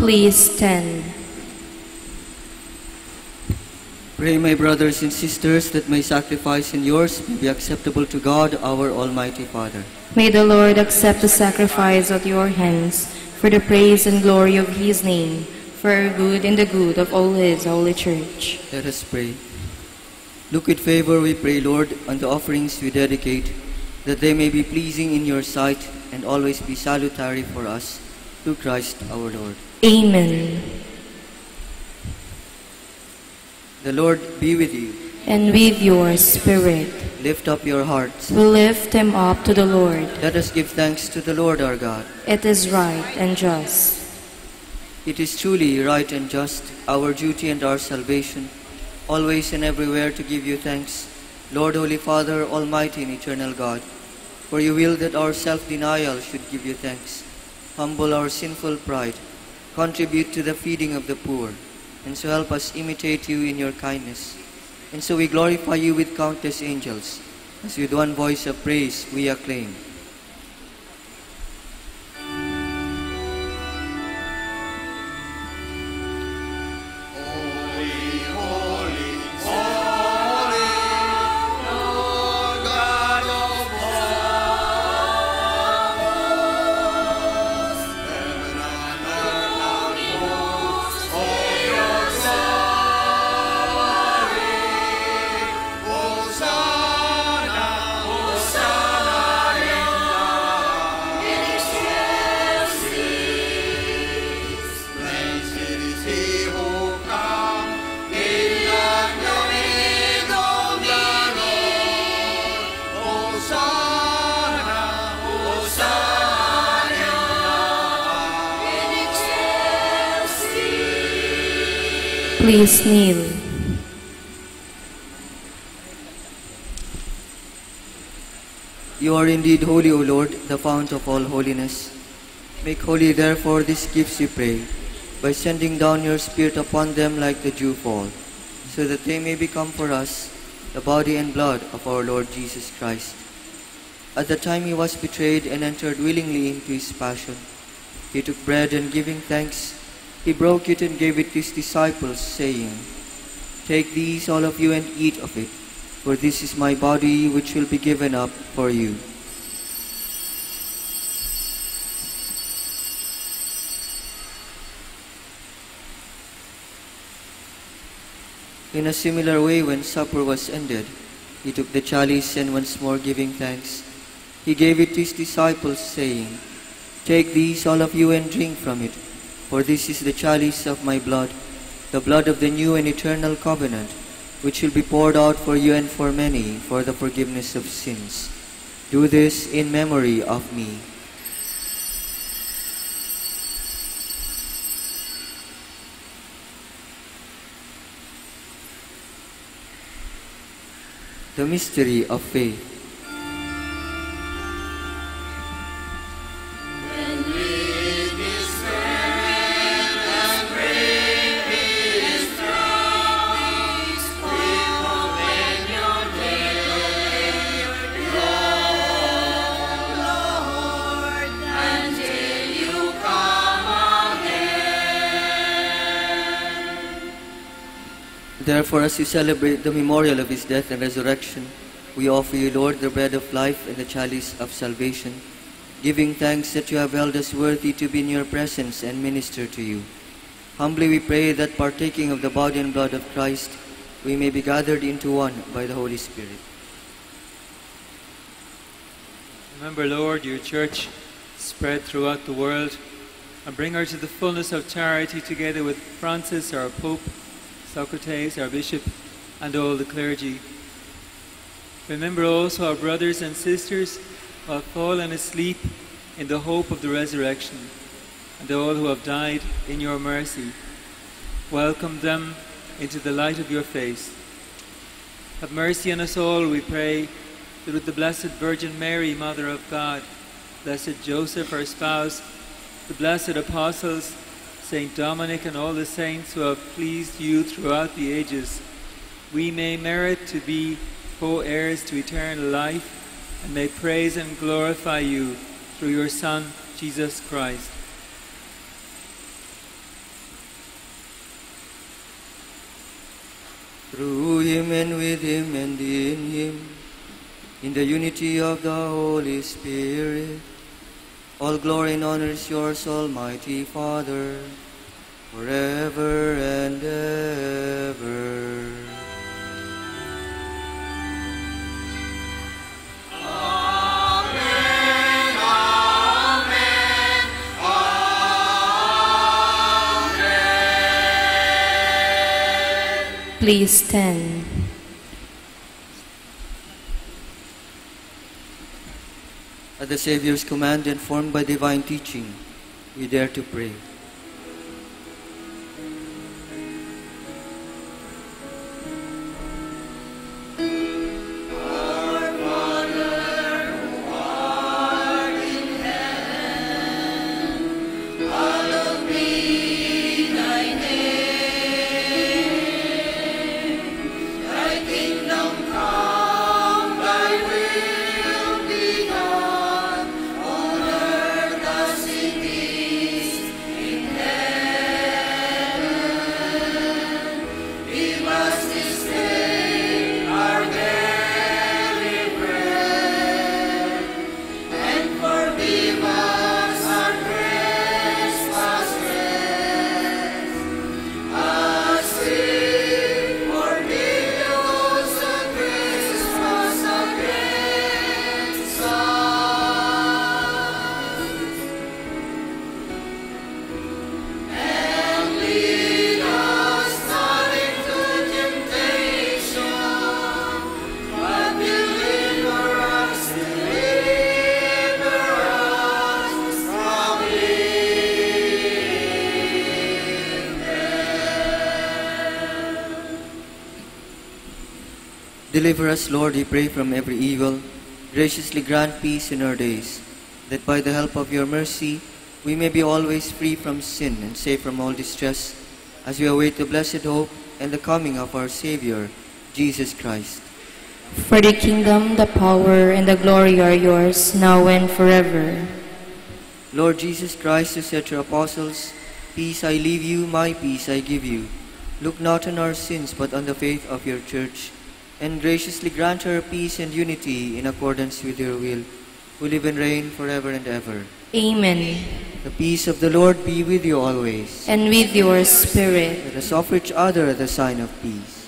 Please stand. Pray, my brothers and sisters, that my sacrifice and yours may be acceptable to God, our Almighty Father. May the Lord accept the sacrifice at your hands for the praise and glory of his name, for our good and the good of all his holy church. Let us pray. Look with favor, we pray, Lord, on the offerings we dedicate, that they may be pleasing in your sight and always be salutary for us, through Christ our Lord. Amen. The Lord be with you. And with your spirit. Lift up your hearts. We lift them up to the Lord. Let us give thanks to the Lord our God. It is right and just. It is truly right and just, our duty and our salvation, always and everywhere to give you thanks, Lord, Holy Father, Almighty and Eternal God, for you will that our self-denial should give you thanks, humble our sinful pride, contribute to the feeding of the poor, and so help us imitate you in your kindness. And so we glorify you with countless angels, as with one voice of praise we acclaim. Please kneel. You are indeed holy, O Lord, the fount of all holiness. Make holy, therefore, these gifts, we pray, by sending down your Spirit upon them like the dewfall, so that they may become for us the body and blood of our Lord Jesus Christ. At the time he was betrayed and entered willingly into his passion, he took bread and giving thanks, he broke it and gave it to his disciples, saying, "Take these, all of you, and eat of it, for this is my body which will be given up for you." In a similar way, when supper was ended, he took the chalice and once more giving thanks, he gave it to his disciples, saying, "Take these, all of you, and drink from it, for this is the chalice of my blood, the blood of the new and eternal covenant, which will be poured out for you and for many for the forgiveness of sins. Do this in memory of me." The mystery of faith. Therefore, as we celebrate the memorial of his death and resurrection, we offer you, Lord, the bread of life and the chalice of salvation, giving thanks that you have held us worthy to be in your presence and minister to you. Humbly we pray that, partaking of the body and blood of Christ, we may be gathered into one by the Holy Spirit. Remember, Lord, your church spread throughout the world, and bring her to the fullness of charity together with Francis, our Pope, Socrates, our Bishop, and all the clergy. Remember also our brothers and sisters who have fallen asleep in the hope of the resurrection, and all who have died in your mercy. Welcome them into the light of your face. Have mercy on us all, we pray, that with the Blessed Virgin Mary, Mother of God, Blessed Joseph, her spouse, the blessed apostles, Saint Dominic, and all the saints who have pleased you throughout the ages, we may merit to be co-heirs to eternal life, and may praise and glorify you through your Son, Jesus Christ. through him and with him and in him, in the unity of the Holy Spirit, all glory and honor is yours, Almighty Father, forever and ever. Please stand. At the Savior's command, informed by divine teaching, we dare to pray. Deliver us, Lord, we pray, from every evil. Graciously grant peace in our days, that by the help of your mercy we may be always free from sin and safe from all distress, as we await the blessed hope and the coming of our Savior, Jesus Christ. For the kingdom, the power, and the glory are yours, now and forever. Lord Jesus Christ, who said to your apostles, "Peace I leave you, my peace I give you," look not on our sins, but on the faith of your church, and graciously grant her peace and unity in accordance with your will, who live and reign forever and ever. Amen. The peace of the Lord be with you always. And with your spirit. Let us offer each other the sign of peace.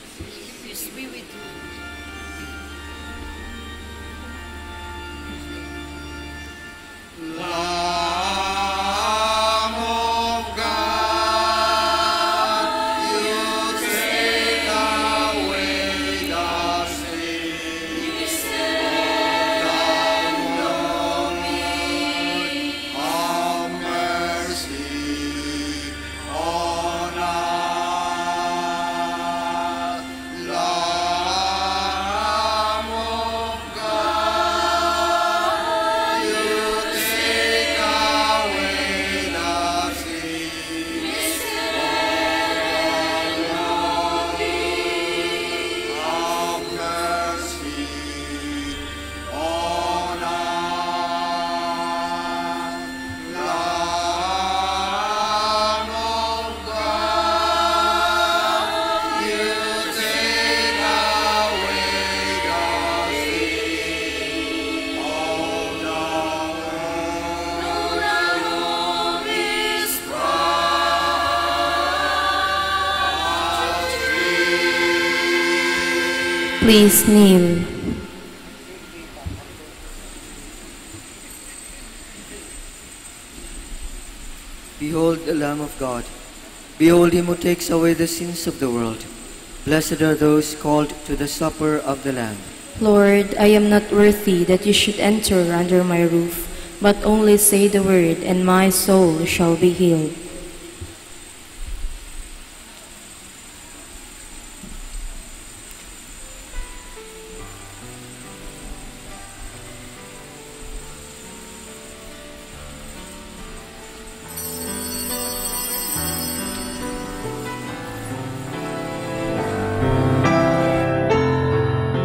Please kneel. Behold the Lamb of God. Behold him who takes away the sins of the world. Blessed are those called to the supper of the Lamb. Lord, I am not worthy that you should enter under my roof, but only say the word, and my soul shall be healed.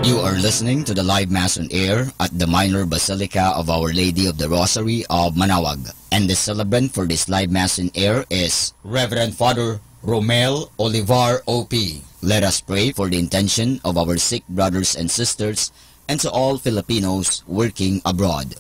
You are listening to the live Mass on air at the Minor Basilica of Our Lady of the Rosary of Manaoag. And the celebrant for this live Mass in air is Reverend Father Romel Olivar O.P. Let us pray for the intention of our sick brothers and sisters and to all Filipinos working abroad.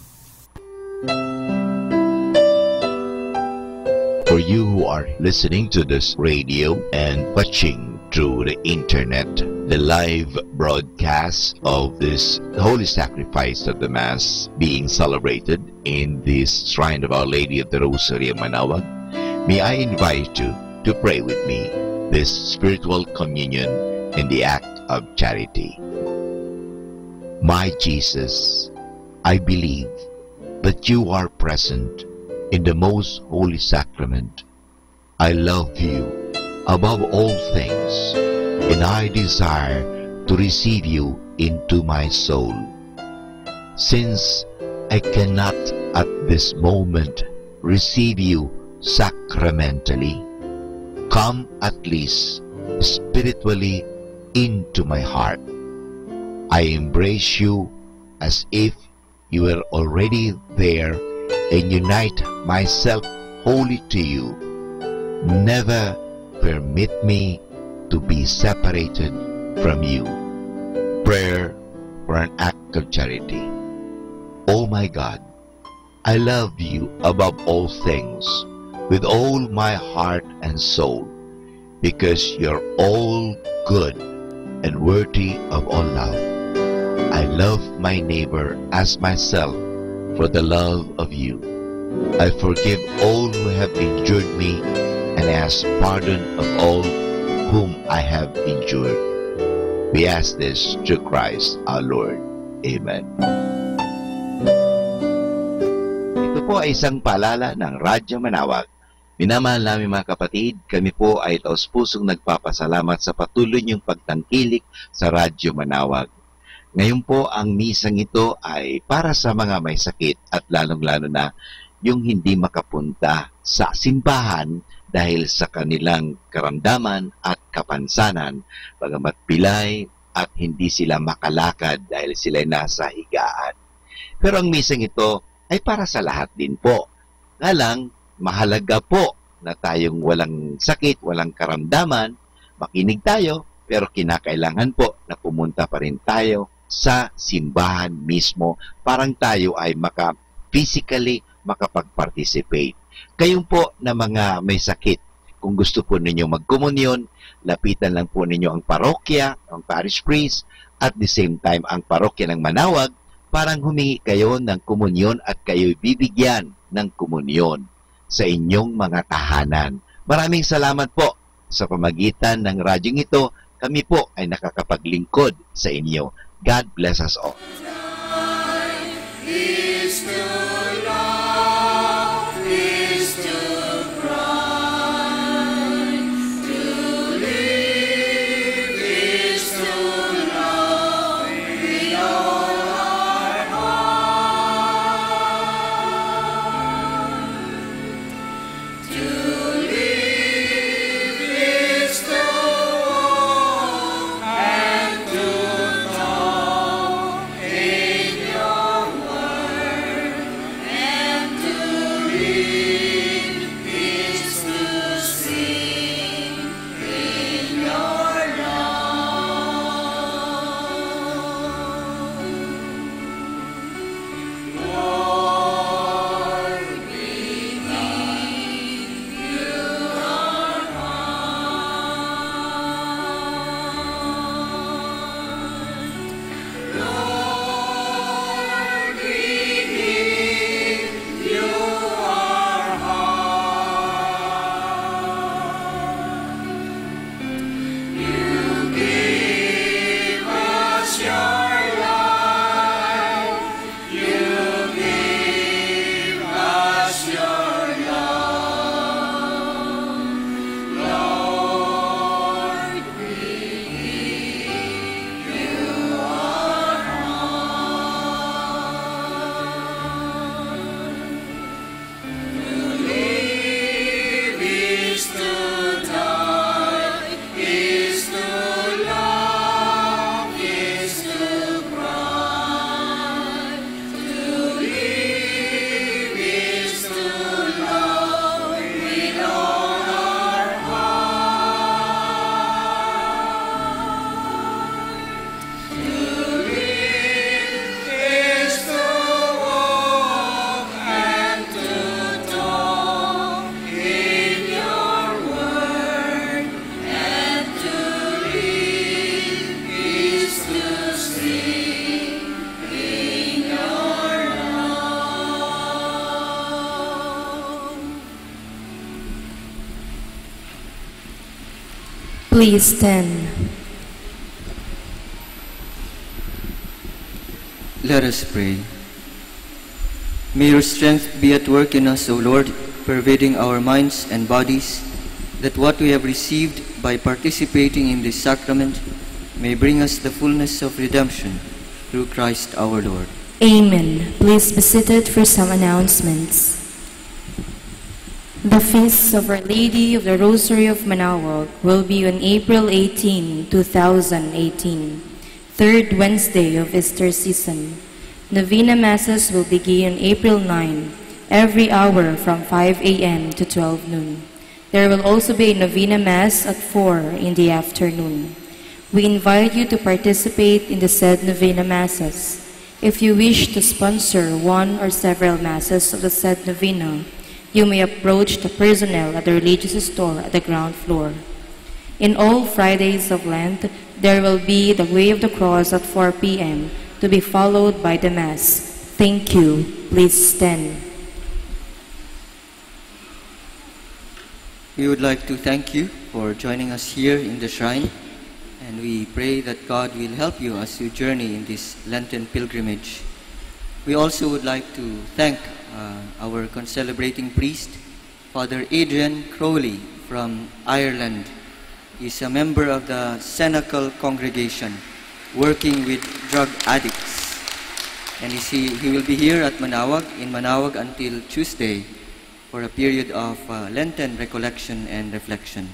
For you who are listening to this radio and watching through the internet, the live broadcast of this holy sacrifice of the Mass being celebrated in this shrine of Our Lady of the Rosary of Manaoag, may I invite you to pray with me this spiritual communion in the act of charity. My Jesus, I believe that you are present in the most holy sacrament. I love you above all things, and I desire to receive you into my soul. Since I cannot at this moment receive you sacramentally, come at least spiritually into my heart. I embrace you as if you were already there and unite myself wholly to you. Never permit me to be separated from you. Prayer for an act of charity. Oh my God, I love you above all things with all my heart and soul, because you're all good and worthy of all love. I love my neighbor as myself for the love of you. I forgive all who have injured me and ask pardon of all whom I have injured. We ask this through Christ our Lord. Amen. Ito po ay isang paalala ng Radyo Manaoag. Minamahal namin mga kapatid, kami po ay taos-pusong nagpapasalamat sa patuloy niyong pagtangkilik sa Radyo Manaoag. Ngayon po, ang misang ito ay para sa mga may sakit at lalong-lalo na yung hindi makapunta sa simbahan dahil sa kanilang karamdaman at kapansanan, bagamat pilay at hindi sila makalakad dahil sila nasa higaan. Pero ang misang ito ay para sa lahat din po. Nga lang, mahalaga po na tayong walang sakit, walang karamdaman, makinig tayo, pero kinakailangan po na pumunta pa rin tayo sa simbahan mismo, parang tayo ay physically makapag-participate. Kayong po na mga may sakit, kung gusto po ninyo magkomunyon, lapitan lang po ninyo ang parokya, ang parish priest, at the same time ang parokya ng Manaoag, parang humingi kayo ng komunyon at kayo'y bibigyan ng komunyon sa inyong mga tahanan. Maraming salamat po sa pamagitan ng radyong ito, kami po ay nakakapaglingkod sa inyo. God bless us all. Please stand. Let us pray. May your strength be at work in us, O Lord, pervading our minds and bodies, that what we have received by participating in this sacrament may bring us the fullness of redemption through Christ our Lord. Amen. Please be seated for some announcements. The Feast of Our Lady of the Rosary of Manaoag will be on April 18, 2018, third Wednesday of Easter season. Novena Masses will begin on April 9, every hour from 5 a.m. to 12 noon. There will also be a Novena Mass at 4 in the afternoon. We invite you to participate in the said Novena Masses. If you wish to sponsor one or several Masses of the said Novena, you may approach the personnel at the religious store at the ground floor. In all Fridays of Lent, there will be the Way of the Cross at 4 p.m. to be followed by the Mass. Thank you. Please stand. We would like to thank you for joining us here in the shrine, and we pray that God will help you as you journey in this Lenten pilgrimage. We also would like to thank our concelebrating priest, Father Adrian Crowley from Ireland. He's a member of the Cenacle congregation working with drug addicts. And he will be here at Manaoag, in Manaoag until Tuesday for a period of Lenten recollection and reflection.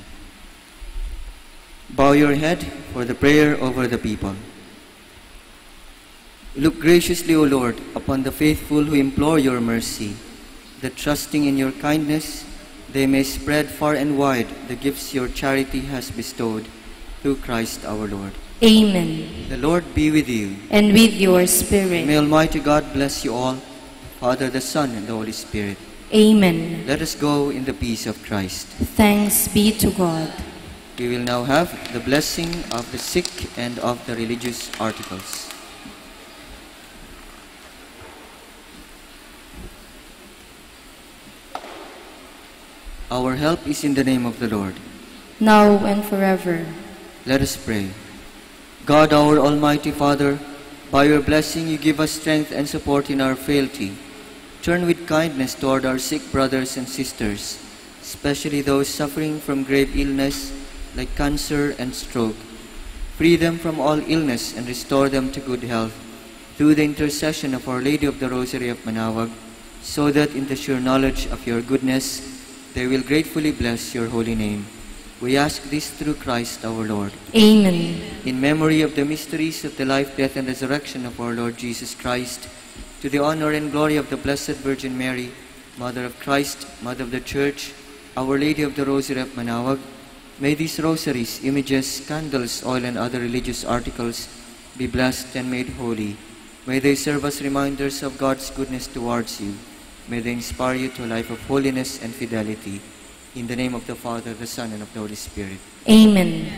Bow your head for the prayer over the people. Look graciously, O Lord, upon the faithful who implore your mercy, that trusting in your kindness, they may spread far and wide the gifts your charity has bestowed, through Christ our Lord. Amen. The Lord be with you. And with your spirit. May Almighty God bless you all, Father, the Son, and the Holy Spirit. Amen. Let us go in the peace of Christ. Thanks be to God. We will now have the blessing of the sick and of the religious articles. Our help is in the name of the Lord, now and forever. Let us pray. God, our Almighty Father, by your blessing you give us strength and support in our frailty. Turn with kindness toward our sick brothers and sisters, especially those suffering from grave illness like cancer and stroke. Free them from all illness and restore them to good health through the intercession of Our Lady of the Rosary of Manaoag, so that in the sure knowledge of your goodness they will gratefully bless your holy name. We ask this through Christ our Lord. Amen. In memory of the mysteries of the life, death, and resurrection of our Lord Jesus Christ, to the honor and glory of the Blessed Virgin Mary, Mother of Christ, Mother of the Church, Our Lady of the Rosary of Manaoag, may these rosaries, images, candles, oil, and other religious articles be blessed and made holy. May they serve as reminders of God's goodness towards you. May they inspire you to a life of holiness and fidelity. In the name of the Father, the Son, and of the Holy Spirit. Amen.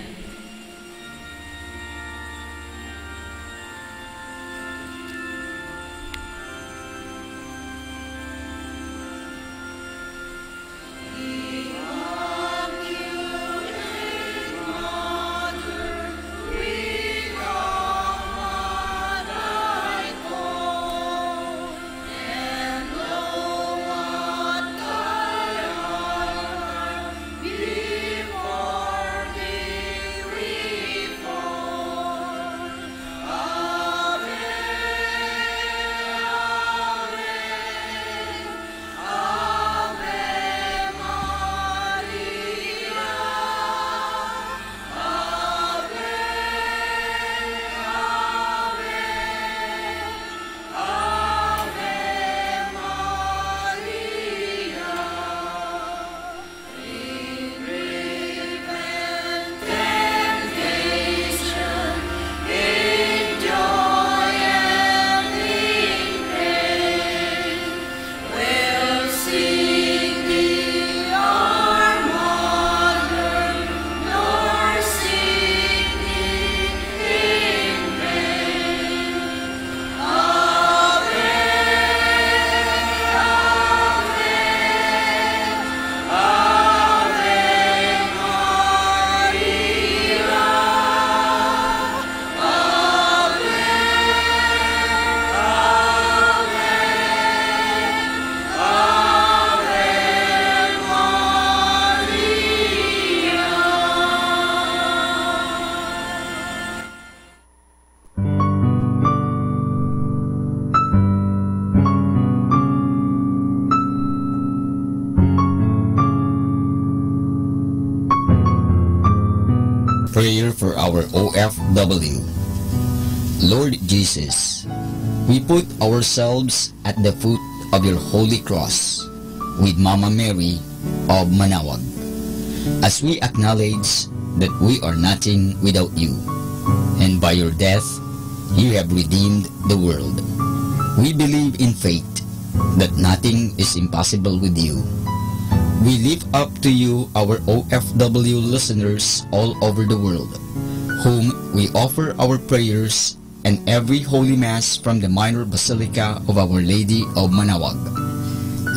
Prayer for our OFW. Lord Jesus, we put ourselves at the foot of your holy cross with Mama Mary of Manaoag, as we acknowledge that we are nothing without you, and by your death, you have redeemed the world. We believe in faith that nothing is impossible with you. We lift up to you our OFW listeners all over the world, whom we offer our prayers and every Holy Mass from the Minor Basilica of Our Lady of Manaoag.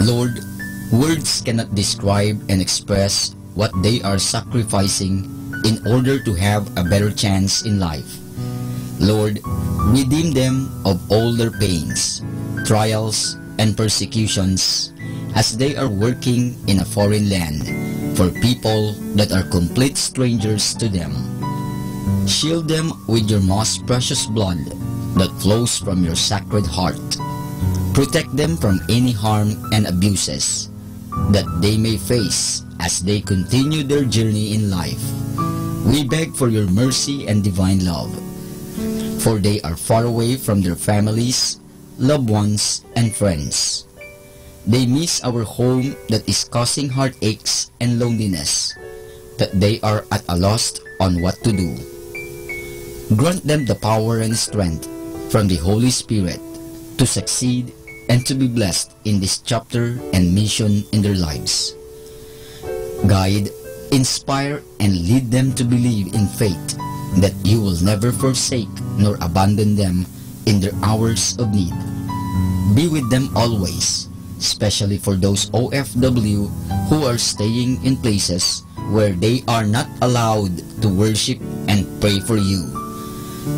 Lord, words cannot describe and express what they are sacrificing in order to have a better chance in life. Lord, redeem them of all their pains, trials, and persecutions as they are working in a foreign land for people that are complete strangers to them. Shield them with your most precious blood that flows from your sacred heart. Protect them from any harm and abuses that they may face as they continue their journey in life. We beg for your mercy and divine love, for they are far away from their families, loved ones, and friends. They miss our home that is causing heartaches and loneliness, that they are at a loss on what to do. Grant them the power and strength from the Holy Spirit to succeed and to be blessed in this chapter and mission in their lives. Guide, inspire, and lead them to believe in faith that you will never forsake nor abandon them in their hours of need. Be with them always, especially for those OFW who are staying in places where they are not allowed to worship and pray for you.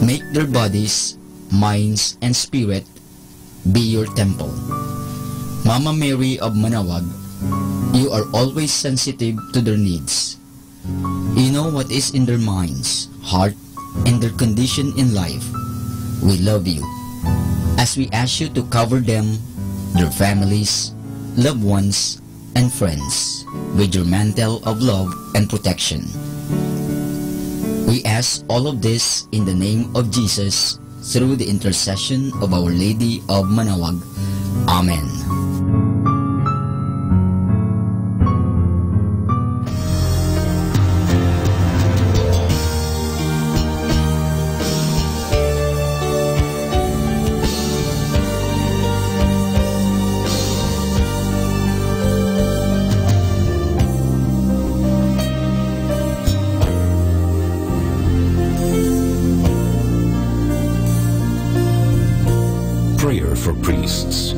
Make their bodies, minds, and spirit be your temple. Mama Mary of Manaoag, you are always sensitive to their needs. You know what is in their minds, heart, and their condition in life. We love you, as we ask you to cover them, their families, loved ones, and friends with your mantle of love and protection. We ask all of this in the name of Jesus through the intercession of Our Lady of Manaoag. Amen. Prayer for priests.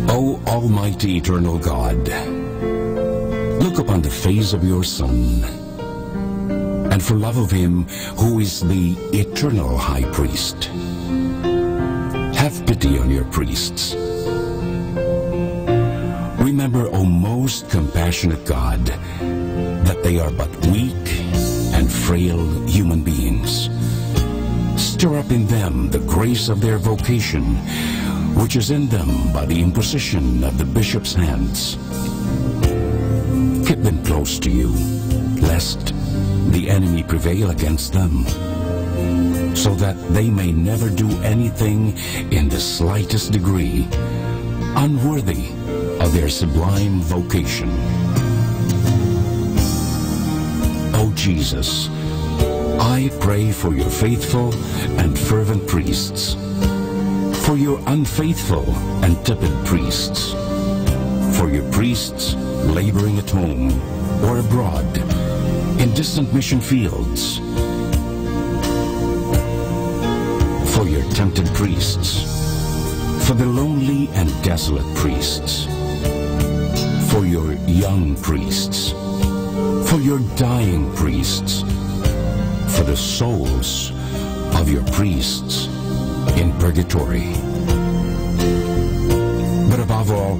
O Almighty Eternal God, look upon the face of your Son, and for love of him who is the eternal High Priest, have pity on your priests. Remember, O most compassionate God, that they are but weak and frail human beings. Stir up in them the grace of their vocation, which is in them by the imposition of the bishop's hands. Keep them close to you, lest the enemy prevail against them, so that they may never do anything in the slightest degree unworthy of their sublime vocation. O Jesus, I pray for your faithful and fervent priests, for your unfaithful and tepid priests, for your priests laboring at home or abroad in distant mission fields, for your tempted priests, for the lonely and desolate priests, for your young priests, for your dying priests, for the souls of your priests in purgatory. But above all,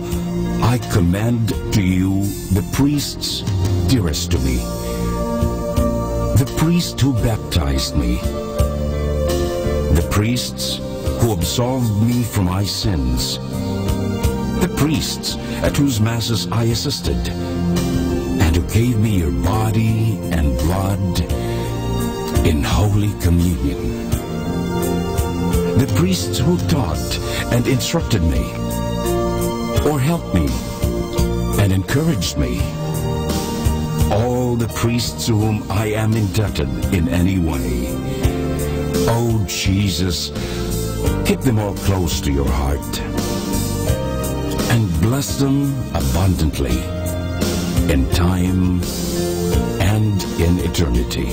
I commend to you the priests dearest to me, the priest who baptized me, the priests who absolved me from my sins, the priests at whose masses I assisted, and who gave me your body and blood in Holy Communion. The priests who taught and instructed me, or helped me and encouraged me, all the priests to whom I am indebted in any way. Oh Jesus, keep them all close to your heart and bless them abundantly in time and in eternity.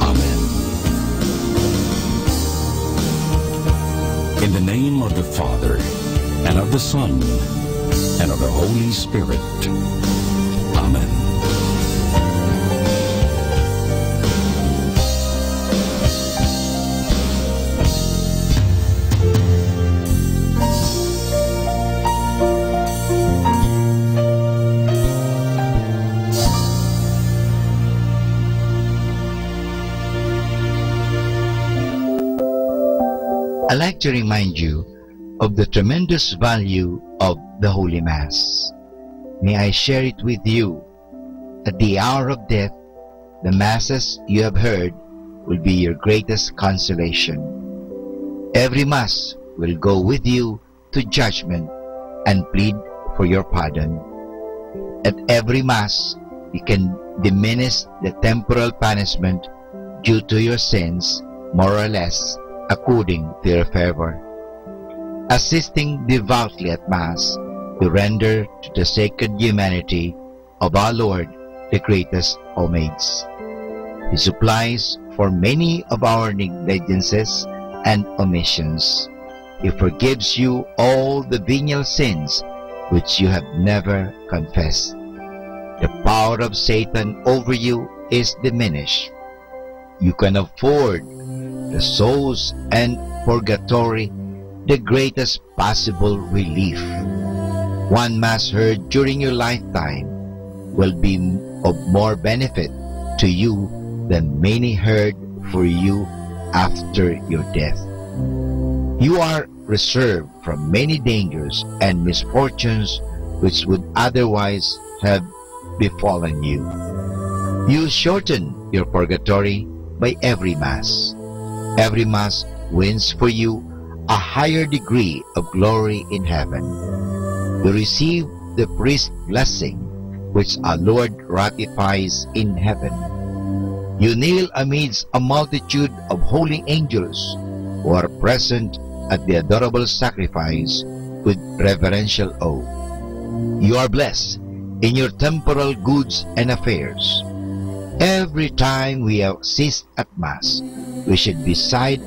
Amen. In the name of the Father, and of the Son, and of the Holy Spirit. Amen. I'd like to remind you of the tremendous value of the Holy Mass. May I share it with you. At the hour of death, the Masses you have heard will be your greatest consolation. Every Mass will go with you to judgment and plead for your pardon. At every Mass, you can diminish the temporal punishment due to your sins, more or less, according to your favor. Assisting devoutly at Mass, you render to the sacred humanity of our Lord the greatest homage. He supplies for many of our negligences and omissions. He forgives you all the venial sins which you have never confessed. The power of Satan over you is diminished. You can afford the souls and purgatory the greatest possible relief. One Mass heard during your lifetime will be of more benefit to you than many heard for you after your death. You are reserved from many dangers and misfortunes which would otherwise have befallen you. You shorten your purgatory by every Mass. Every Mass wins for you a higher degree of glory in heaven. You receive the priest's blessing, which our Lord ratifies in heaven. You kneel amidst a multitude of holy angels who are present at the adorable sacrifice with reverential awe. You are blessed in your temporal goods and affairs. Every time we assist at Mass, we should, beside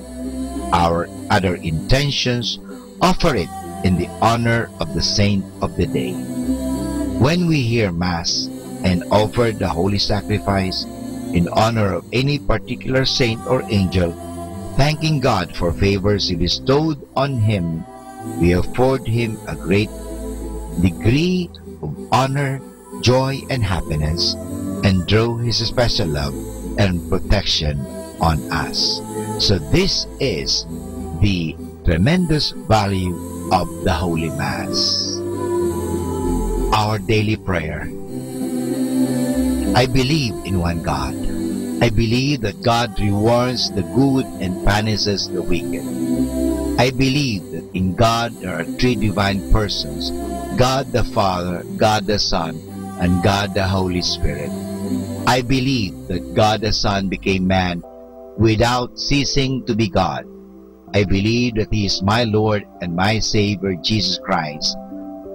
our other intentions, offer it in the honor of the saint of the day. When we hear Mass and offer the holy sacrifice in honor of any particular saint or angel, thanking God for favors He bestowed on him, we afford him a great degree of honor, joy, and happiness, and draw His special love and protection on us. So this is the tremendous value of the Holy Mass. Our daily prayer. I believe in one God. I believe that God rewards the good and punishes the wicked. I believe that in God there are three divine persons, God the Father, God the Son, and God the Holy Spirit. I believe that God the Son became man without ceasing to be God. I believe that He is my Lord and my Savior, Jesus Christ,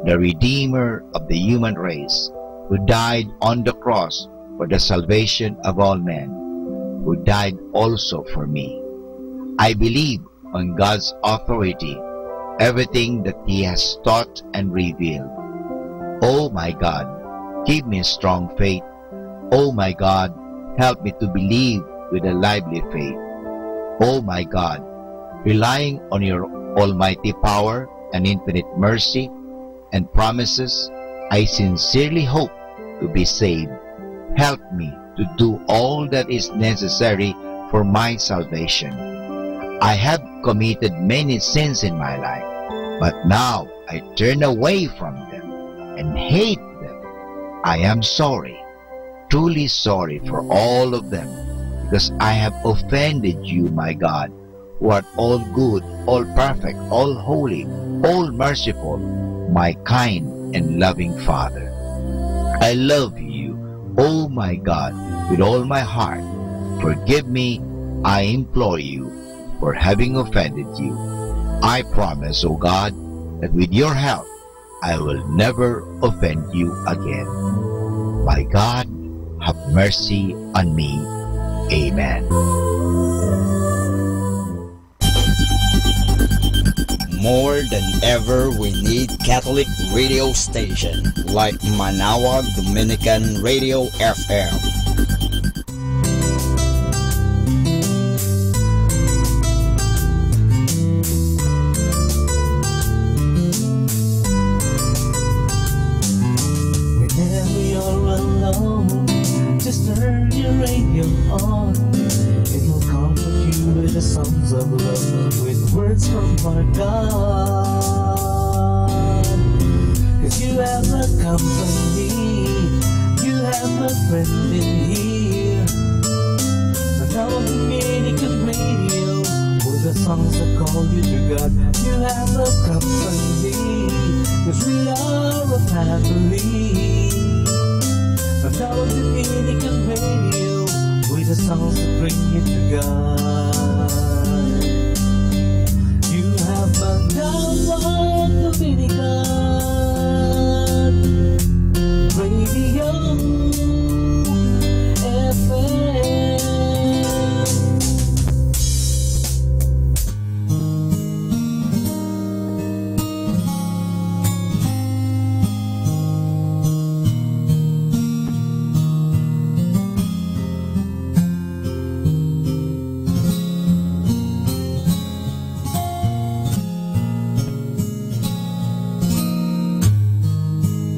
the Redeemer of the human race, who died on the cross for the salvation of all men, who died also for me. I believe on God's authority, everything that He has taught and revealed. Oh my God, give me strong faith. Oh my God, help me to believe with a lively faith. Oh my God, relying on your almighty power and infinite mercy and promises, I sincerely hope to be saved. Help me to do all that is necessary for my salvation. I have committed many sins in my life, but now I turn away from them and hate them. I am sorry, truly sorry for all of them, because I have offended you, my God, who art all good, all perfect, all holy, all merciful, my kind and loving Father. I love you, oh my God, with all my heart. Forgive me, I implore you, for having offended you. I promise, O God, that with your help, I will never offend you again. My God, have mercy on me. Amen. More than ever, we need Catholic radio station like Manaoag Dominican Radio FM. Whenever you're alone, just turn your radio on. It will comfort you with the songs of love, with words from our God. 'Cause you have a company, you have a friend in here. Manaoag Dominican Radio, with the songs that call you to God. You have a company, 'cause we are a family. Manaoag Dominican Radio, with the songs that bring you to God. You have Manaoag Dominican Radio FM.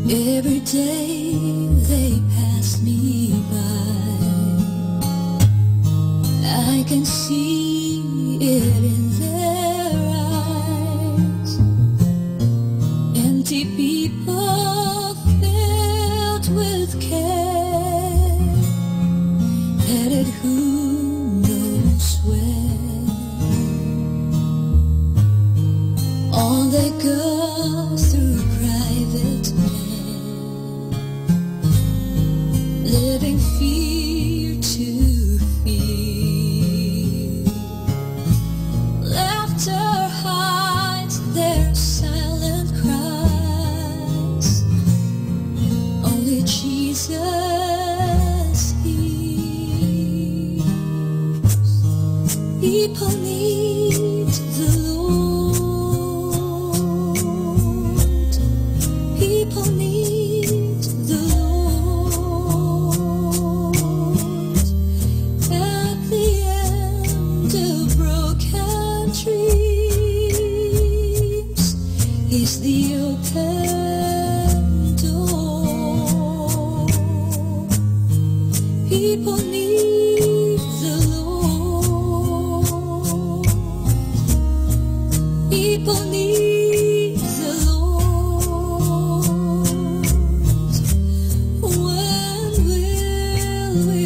Every day they pass me by, I can see it in their eyes. Empty people filled with care, headed who knows where. All they go through private, living fear to fear. Laughter hides their silent cries. Only Jesus hears. People need the Lord. People need the Lord. At the end of broken dreams is the open door. People need the Lord. People need the Lord. When will we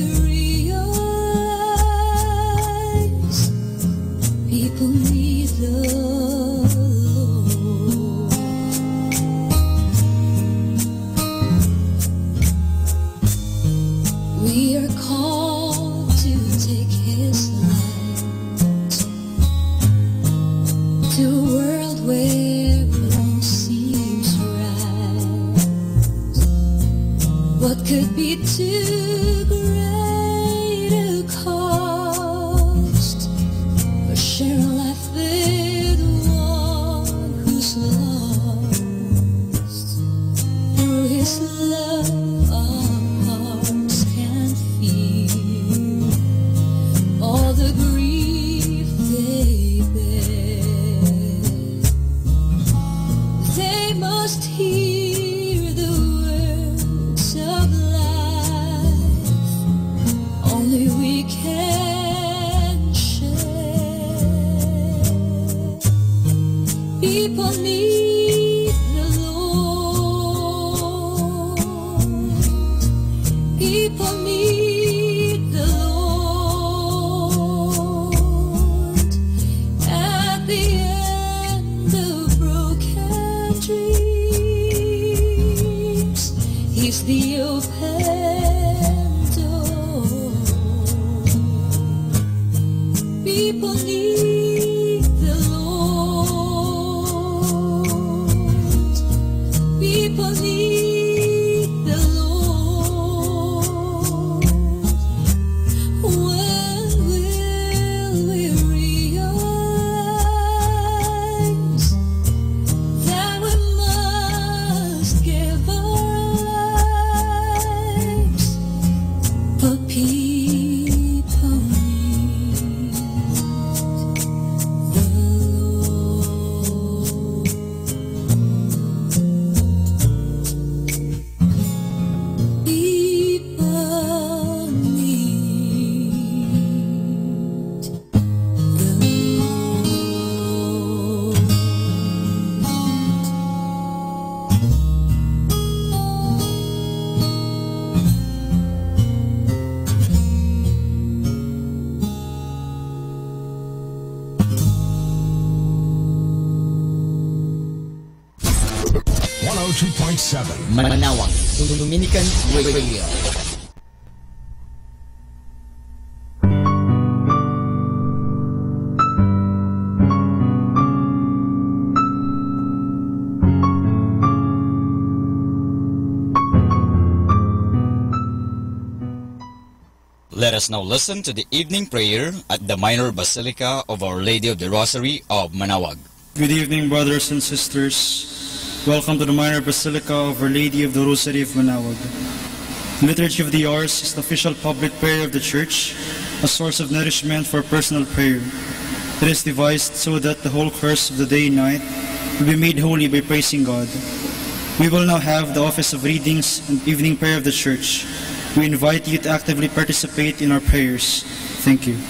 realize people need the Lord? We are called to take His light to a world where all seems right. What could be too great a cost for sharing life with one who's lost? Through His love, our hearts can feel all the grief they bear. They must hear the words of life only we can share. People need the Lord. is the open door. People need the Lord. People need the Lord. When will we realize that we must give our lives for people need the Lord. People need the Lord. 102.7 Manaoag Dominican Radio. Let us now listen to the evening prayer at the Minor Basilica of Our Lady of the Rosary of Manaoag. Good evening, brothers and sisters. Welcome to the Minor Basilica of Our Lady of the Rosary of Manaoag. The Liturgy of the Hours is the official public prayer of the Church, a source of nourishment for personal prayer. It is devised so that the whole course of the day and night will be made holy by praising God. We will now have the office of readings and evening prayer of the Church. We invite you to actively participate in our prayers. Thank you.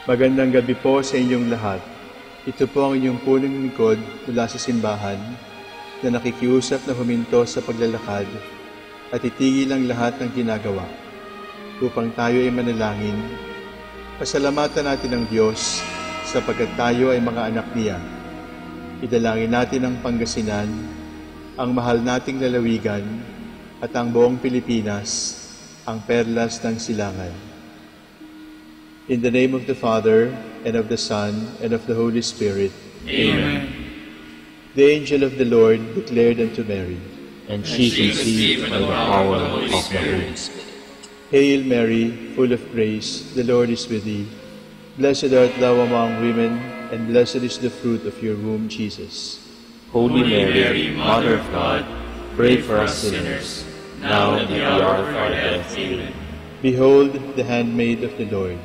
Magandang gabi po sa inyong lahat. Ito po ang inyong punong lingkod mula sa simbahan na nakikiusap na huminto sa paglalakad at itigil ang lahat ng ginagawa upang tayo ay manalangin. Pasalamatan natin ang Diyos sapagkat tayo ay mga anak niya. Idalangin natin ang Pangasinan, ang mahal nating lalawigan at ang buong Pilipinas, ang perlas ng silangan. In the name of the Father, and of the Son, and of the Holy Spirit. Amen. The angel of the Lord declared unto Mary, And she conceived by the power of the Holy Spirit. Hail Mary, full of grace, the Lord is with thee. Blessed art thou among women, and blessed is the fruit of your womb, Jesus. Holy Mary, Mother of God, pray for us sinners, now and at the hour of our death. Amen. Behold the handmaid of the Lord.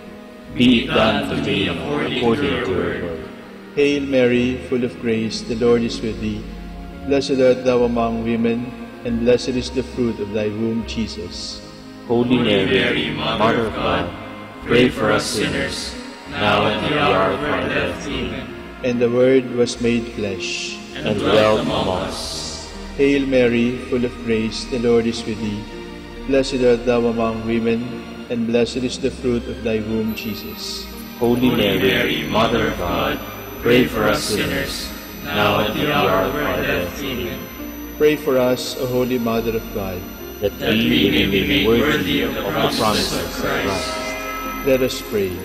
Be it done to me according to your word. Hail Mary, full of grace, the Lord is with thee. Blessed art thou among women, and blessed is the fruit of thy womb, Jesus. Holy Mary, Mother of God, pray for us sinners, now and at the hour of our death. Amen. And the Word was made flesh, and dwelt among us. Hail Mary, full of grace, the Lord is with thee. Blessed art thou among women, and blessed is the fruit of thy womb, Jesus. Holy Mary, Mother of God, pray for us sinners, now and at the hour of our death. Amen. Pray for us, O Holy Mother of God, that we may be made worthy of the promises of Christ. Let us pray.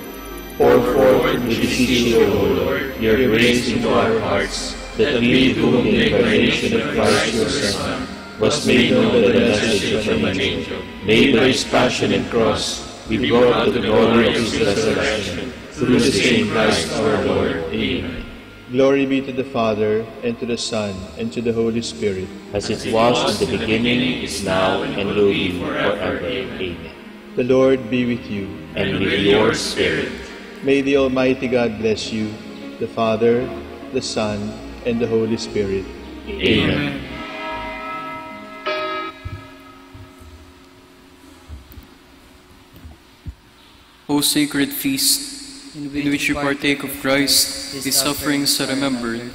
Pour forth, we beseech you, O Lord, your grace into our hearts, that we, to whom the incarnation of Christ your Son was made known by the message from an angel, made by his passion and cross, be brought to the glory of his resurrection, through the same Christ our Lord. Amen. Glory be to the Father, and to the Son, and to the Holy Spirit. As it was in the beginning, is now, and will be forever. Amen. The Lord be with you. And with your spirit. May the Almighty God bless you, the Father, the Son, and the Holy Spirit. Amen. O sacred feast, in which you partake of Christ, his sufferings are remembered,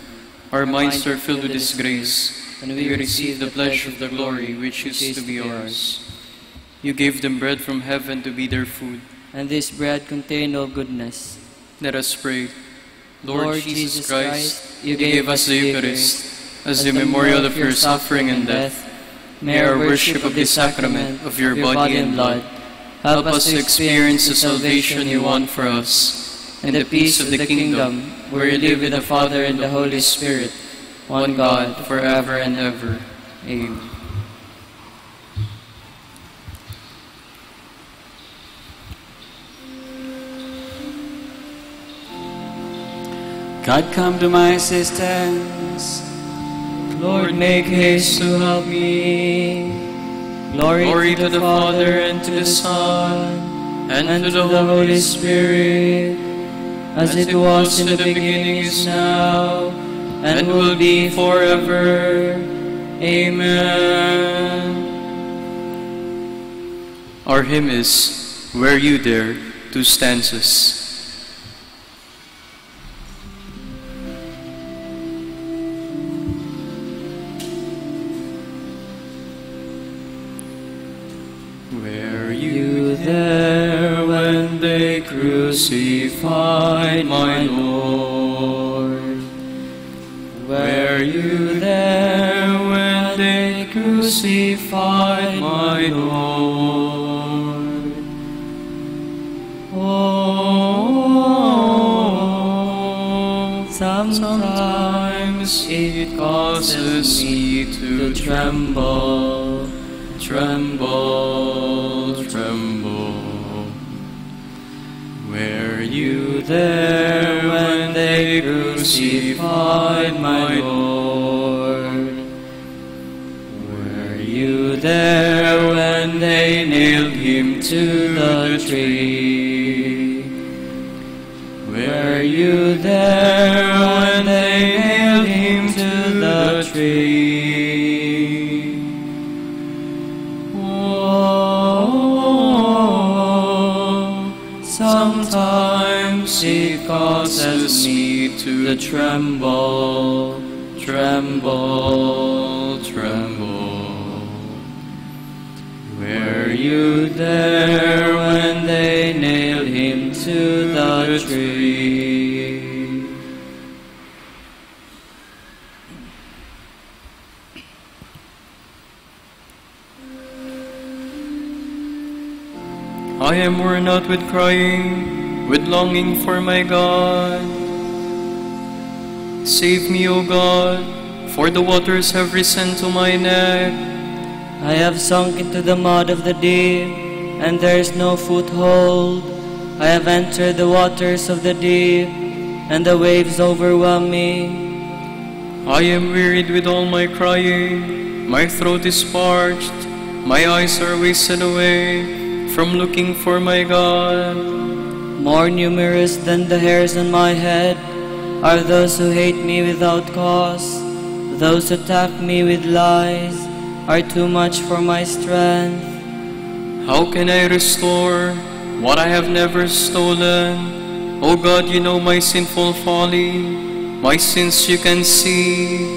our minds are filled with his grace, and we receive the pledge of the glory which is to be ours. You gave them bread from heaven to be their food, and this bread contained all goodness. Let us pray. Lord Jesus Christ, you gave us the Eucharist as the memorial of your suffering and death. May our worship of this sacrament of your body and blood help us to experience the salvation you won for us, and the peace of the kingdom, where you live with the Father and the Holy Spirit, one God, forever and ever. Amen. God, come to my assistance. Lord, make haste to help me. Glory to the Father, and to the Son, and to the Holy Spirit, as it was in the beginning, is now, and will be forever. Amen. Our hymn is, Were You There, 2 stanzas. Were you there when they crucified my Lord? Were you there when they crucified my Lord? Oh, sometimes it causes me to tremble, tremble, tremble. Were you there when they crucified my Lord? Were you there when they nailed him to the tree? Were you there when they nailed him to the tree? Sometimes it causes me to tremble, tremble, tremble. Were you there when they nailed him to the tree? I am worn out with crying, with longing for my God. Save me, O God, for the waters have risen to my neck. I have sunk into the mud of the deep, and there is no foothold. I have entered the waters of the deep, and the waves overwhelm me. I am wearied with all my crying, my throat is parched, my eyes are wasted away from looking for my God. More numerous than the hairs on my head are those who hate me without cause. Those who attack me with lies are too much for my strength. How can I restore what I have never stolen? O God, you know my sinful folly, my sins you can see.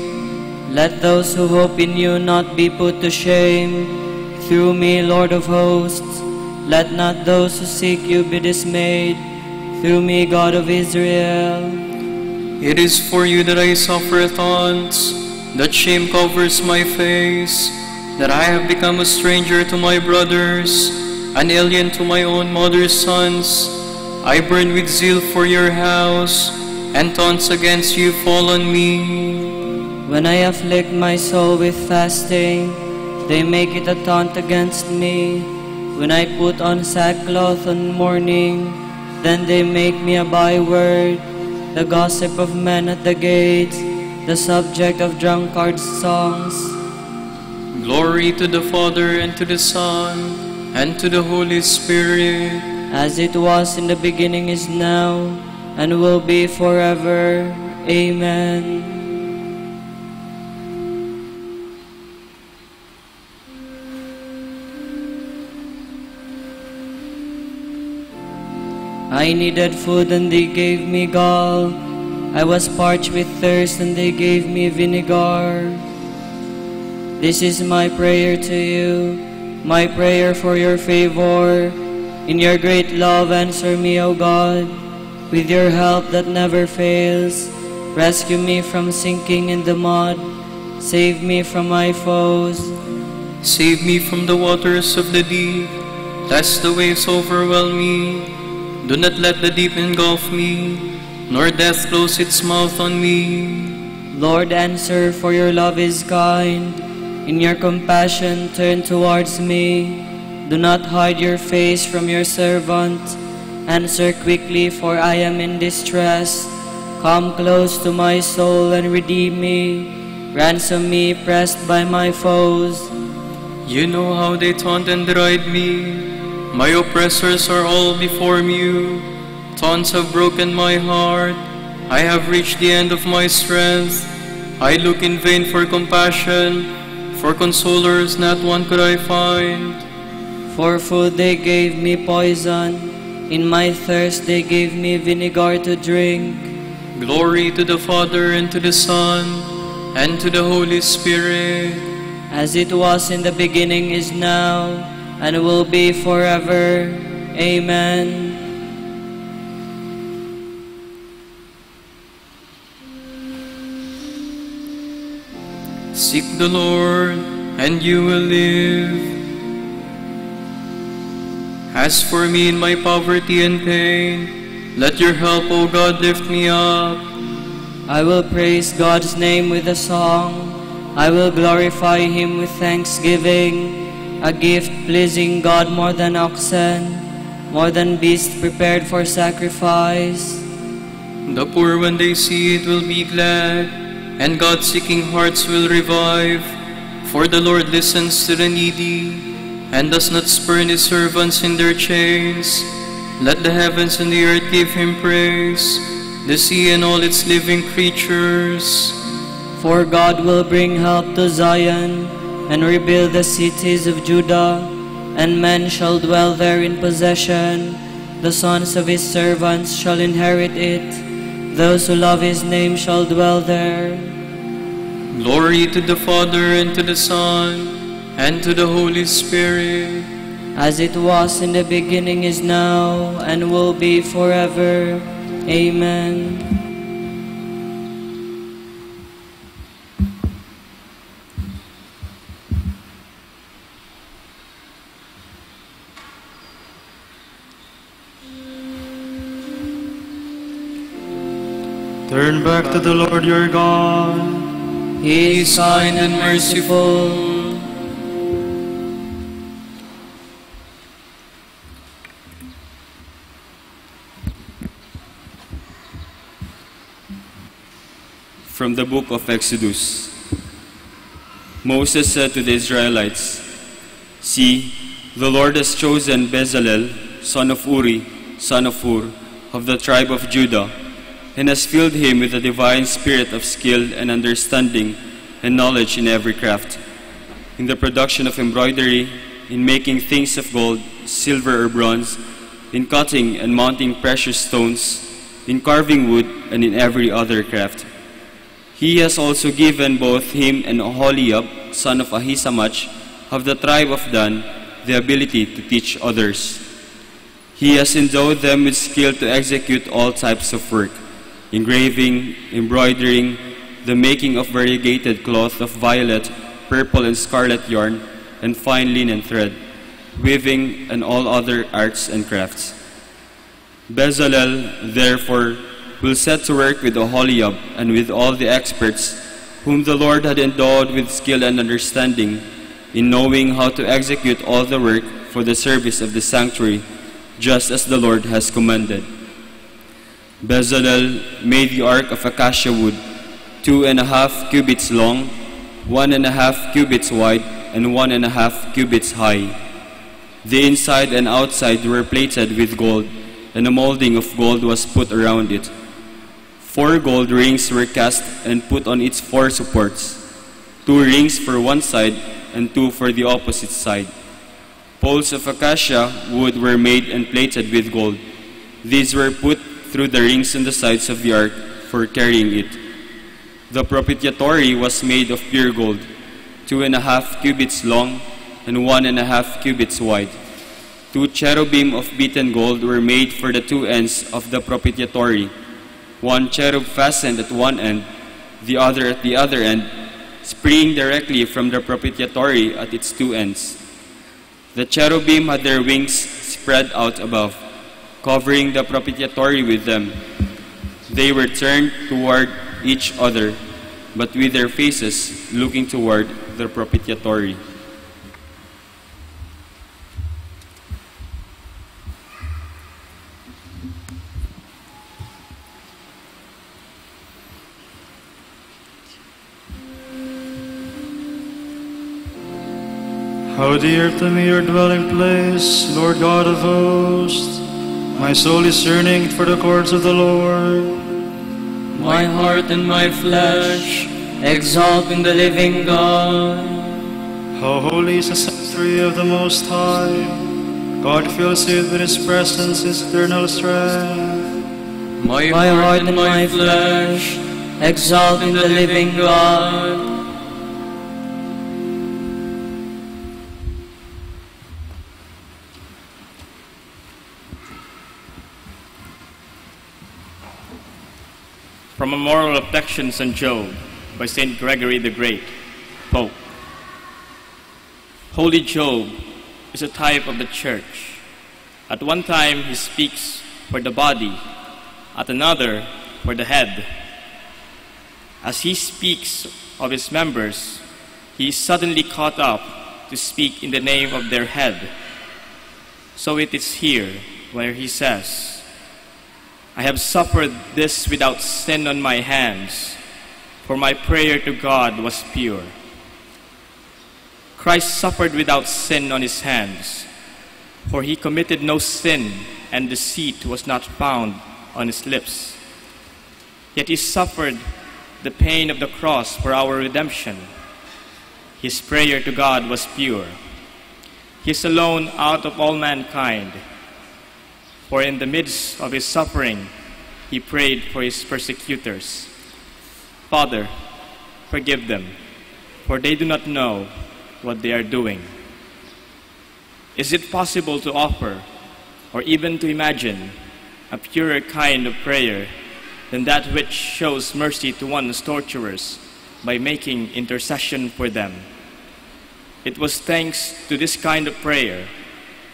Let those who hope in you not be put to shame. Through me, Lord of hosts, let not those who seek you be dismayed. through me, God of Israel. It is for you that I suffer taunts, that shame covers my face, that I have become a stranger to my brothers, an alien to my own mother's sons. I burn with zeal for your house, and taunts against you fall on me. When I afflict my soul with fasting, they make it a taunt against me. When I put on sackcloth and mourning, then they make me a byword, the gossip of men at the gates, the subject of drunkards' songs. Glory to the Father, and to the Son, and to the Holy Spirit, as it was in the beginning, is now, and will be forever. Amen. I needed food, and they gave me gall. I was parched with thirst, and they gave me vinegar. This is my prayer to you, my prayer for your favor. In your great love, answer me, O God, with your help that never fails. Rescue me from sinking in the mud. Save me from my foes. Save me from the waters of the deep, lest the waves overwhelm me. Do not let the deep engulf me, nor death close its mouth on me. Lord, answer, for your love is kind. In your compassion, turn towards me. Do not hide your face from your servant. Answer quickly, for I am in distress. Come close to my soul and redeem me. Ransom me, pressed by my foes. You know how they taunt and deride me. My oppressors are all before you. Taunts have broken my heart. I have reached the end of my strength. I look in vain for compassion. For consolers, not one could I find. For food they gave me poison. In my thirst they gave me vinegar to drink. Glory to the Father, and to the Son, and to the Holy Spirit. As it was in the beginning, is now, and will be forever. Amen. Seek the Lord, and you will live. As for me in my poverty and pain, let your help, O God, lift me up. I will praise God's name with a song. I will glorify him with thanksgiving. A gift pleasing God more than oxen, more than beasts prepared for sacrifice. The poor, when they see it, will be glad, and God-seeking hearts will revive. For the Lord listens to the needy, and does not spurn his servants in their chains. Let the heavens and the earth give him praise, the sea and all its living creatures. For God will bring help to Zion, and rebuild the cities of Judah, and men shall dwell there in possession. The sons of his servants shall inherit it. Those who love his name shall dwell there. Glory to the Father, and to the Son, and to the Holy Spirit. As it was in the beginning, is now, and will be forever. Amen. Turn back to the Lord your God. He is kind and merciful. From the book of Exodus. Moses said to the Israelites, "See, the Lord has chosen Bezalel, son of Uri, son of Hur, of the tribe of Judah, and has filled him with a divine spirit of skill and understanding and knowledge in every craft, in the production of embroidery, in making things of gold, silver or bronze, in cutting and mounting precious stones, in carving wood, and in every other craft. He has also given both him and Oholiab, son of Ahisamach, of the tribe of Dan, the ability to teach others. He has endowed them with skill to execute all types of work, engraving, embroidering, the making of variegated cloth of violet, purple, and scarlet yarn, and fine linen thread, weaving, and all other arts and crafts. Bezalel, therefore, will set to work with Oholiab and with all the experts whom the Lord had endowed with skill and understanding in knowing how to execute all the work for the service of the sanctuary, just as the Lord has commanded. Bezalel made the ark of acacia wood, 2.5 cubits long, 1.5 cubits wide, and 1.5 cubits high. The inside and outside were plated with gold, and a molding of gold was put around it. 4 gold rings were cast and put on its 4 supports, 2 rings for one side and 2 for the opposite side. Poles of acacia wood were made and plated with gold. These were put through the rings on the sides of the ark for carrying it. The propitiatory was made of pure gold, 2.5 cubits long and 1.5 cubits wide. 2 cherubim of beaten gold were made for the 2 ends of the propitiatory. 1 cherub fastened at one end, the other at the other end, springing directly from the propitiatory at its 2 ends. The cherubim had their wings spread out above, covering the propitiatory with them. They were turned toward each other, but with their faces looking toward the propitiatory. How dear to me your dwelling place, Lord God of hosts. My soul is yearning for the courts of the Lord. My heart and my flesh exalt in the living God. How holy is the sanctuary of the Most High. God fills it with His presence, His eternal strength. My heart and my flesh exalt in the living God. From a Moral Reflections on Job by St. Gregory the Great, Pope. Holy Job is a type of the Church. At one time he speaks for the body, at another for the head. As he speaks of his members, he is suddenly caught up to speak in the name of their head. So it is here where he says, I have suffered this without sin on my hands, for my prayer to God was pure. Christ suffered without sin on his hands, for he committed no sin, and deceit was not found on his lips. Yet he suffered the pain of the cross for our redemption. His prayer to God was pure. He is alone out of all mankind, for in the midst of his suffering, he prayed for his persecutors. Father, forgive them, for they do not know what they are doing. Is it possible to offer, or even to imagine, a purer kind of prayer than that which shows mercy to one's torturers by making intercession for them? It was thanks to this kind of prayer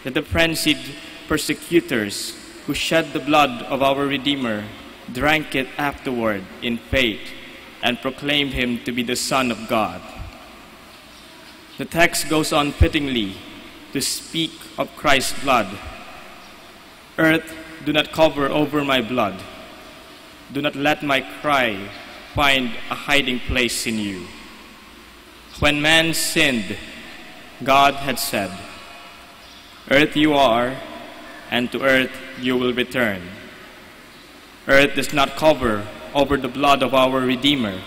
that the frenzied persecutors who shed the blood of our Redeemer drank it afterward in faith and proclaimed him to be the Son of God. The text goes on fittingly to speak of Christ's blood. Earth, do not cover over my blood. Do not let my cry find a hiding place in you. When man sinned, God had said, Earth you are, and to earth you will return. Earth does not cover over the blood of our Redeemer.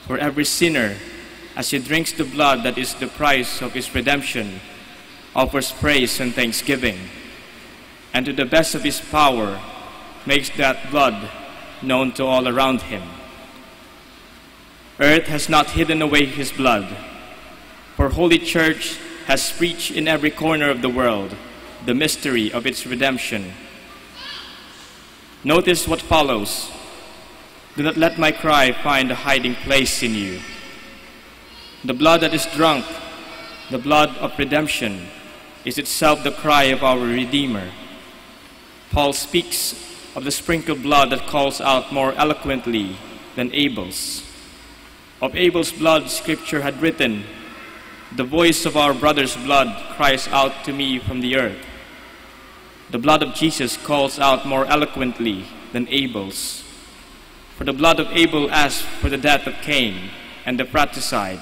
For every sinner, as he drinks the blood that is the price of his redemption, offers praise and thanksgiving, and to the best of his power makes that blood known to all around him. Earth has not hidden away his blood, for Holy Church has preached in every corner of the world the mystery of its redemption. Notice what follows. Do not let my cry find a hiding place in you. The blood that is drunk, the blood of redemption, is itself the cry of our Redeemer. Paul speaks of the sprinkled blood that calls out more eloquently than Abel's. Of Abel's blood, Scripture had written, "The voice of our brother's blood cries out to me from the earth." The blood of Jesus calls out more eloquently than Abel's. For the blood of Abel asked for the death of Cain and the fratricide,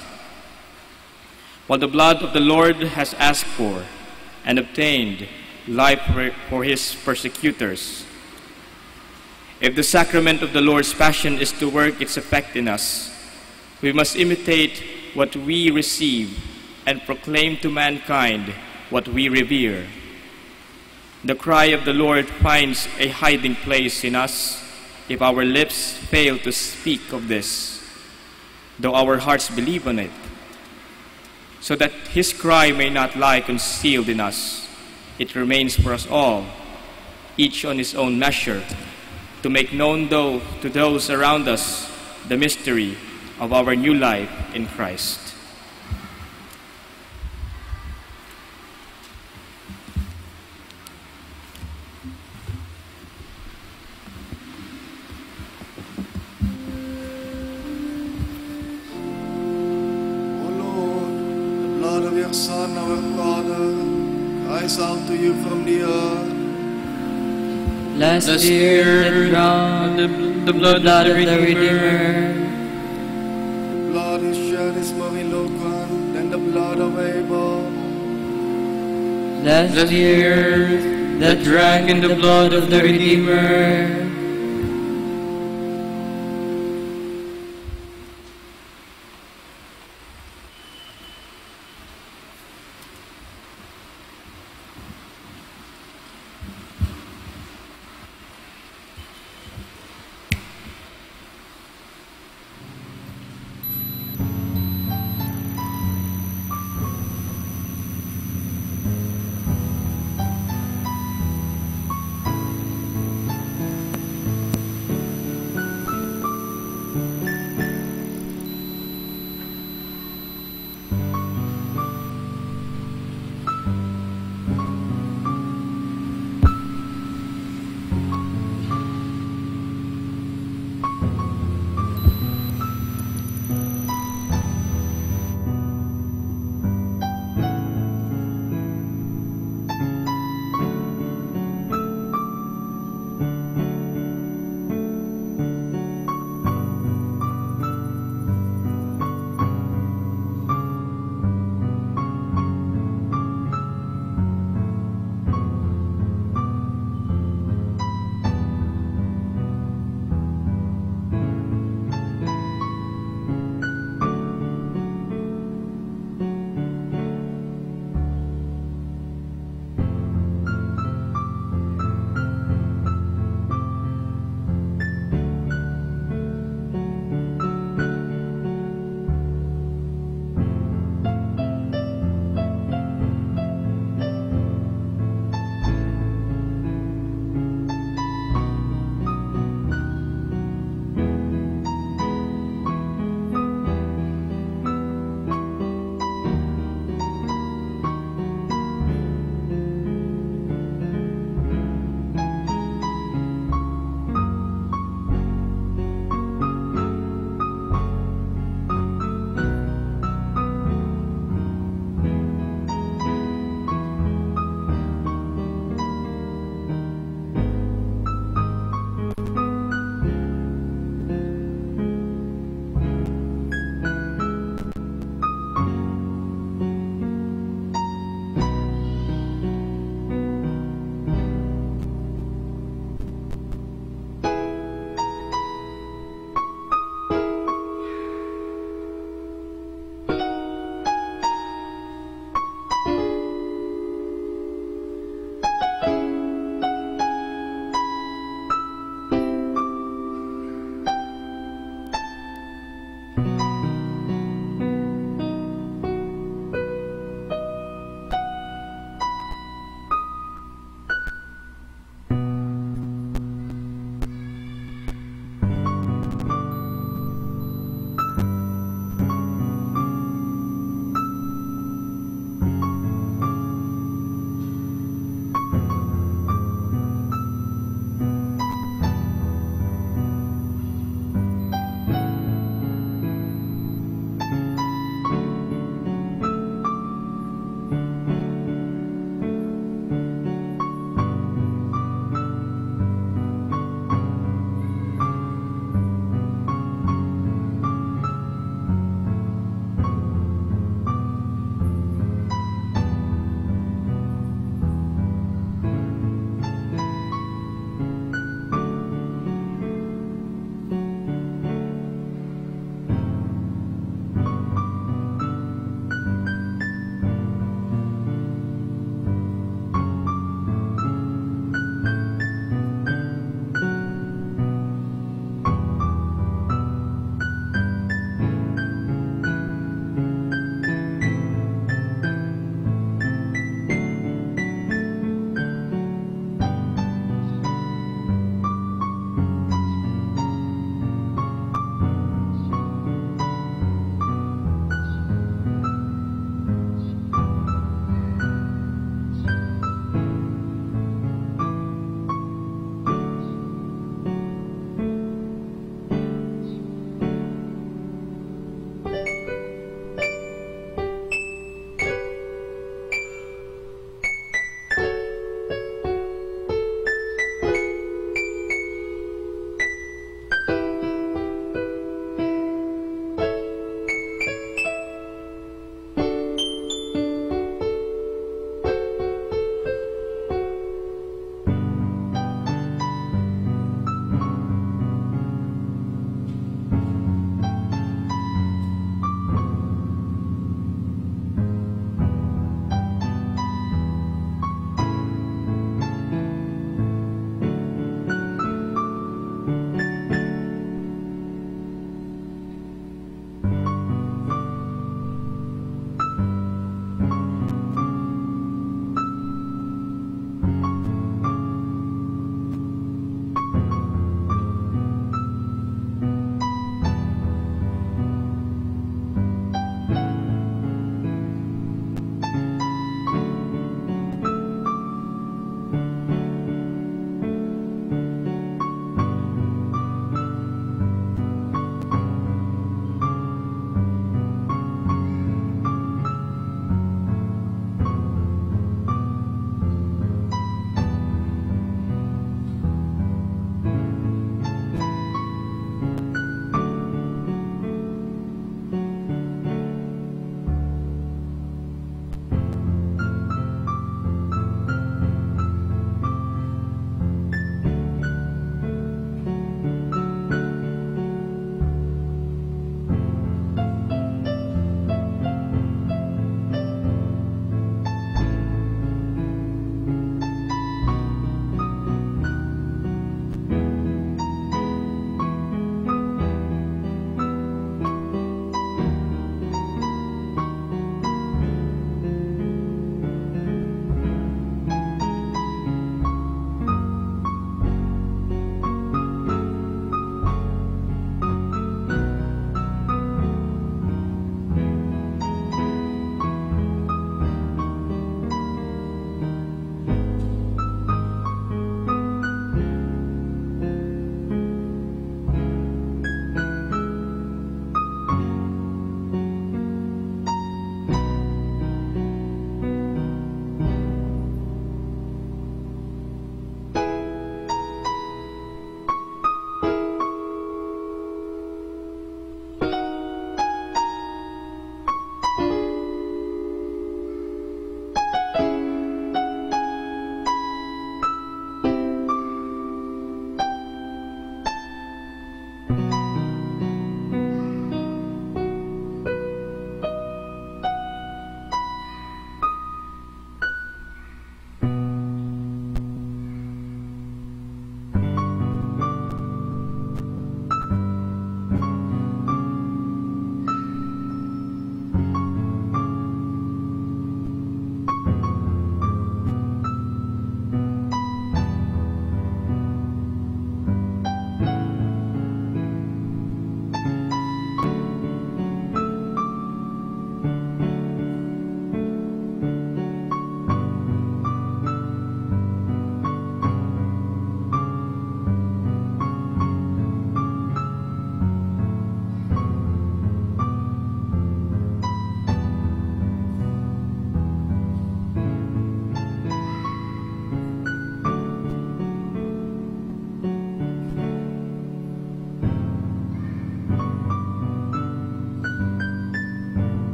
while the blood of the Lord has asked for and obtained life for his persecutors. If the sacrament of the Lord's Passion is to work its effect in us, we must imitate what we receive and proclaim to mankind what we revere. The cry of the Lord finds a hiding place in us if our lips fail to speak of this, though our hearts believe on it, so that his cry may not lie concealed in us. It remains for us all, each on his own measure, to make known to those around us the mystery of our new life in Christ. Son, our Father, cries out to you from the earth. Last year, the blood of the Redeemer. The blood he shed is more eloquent than the blood of Abel. Last year, that drank in the blood of the Redeemer.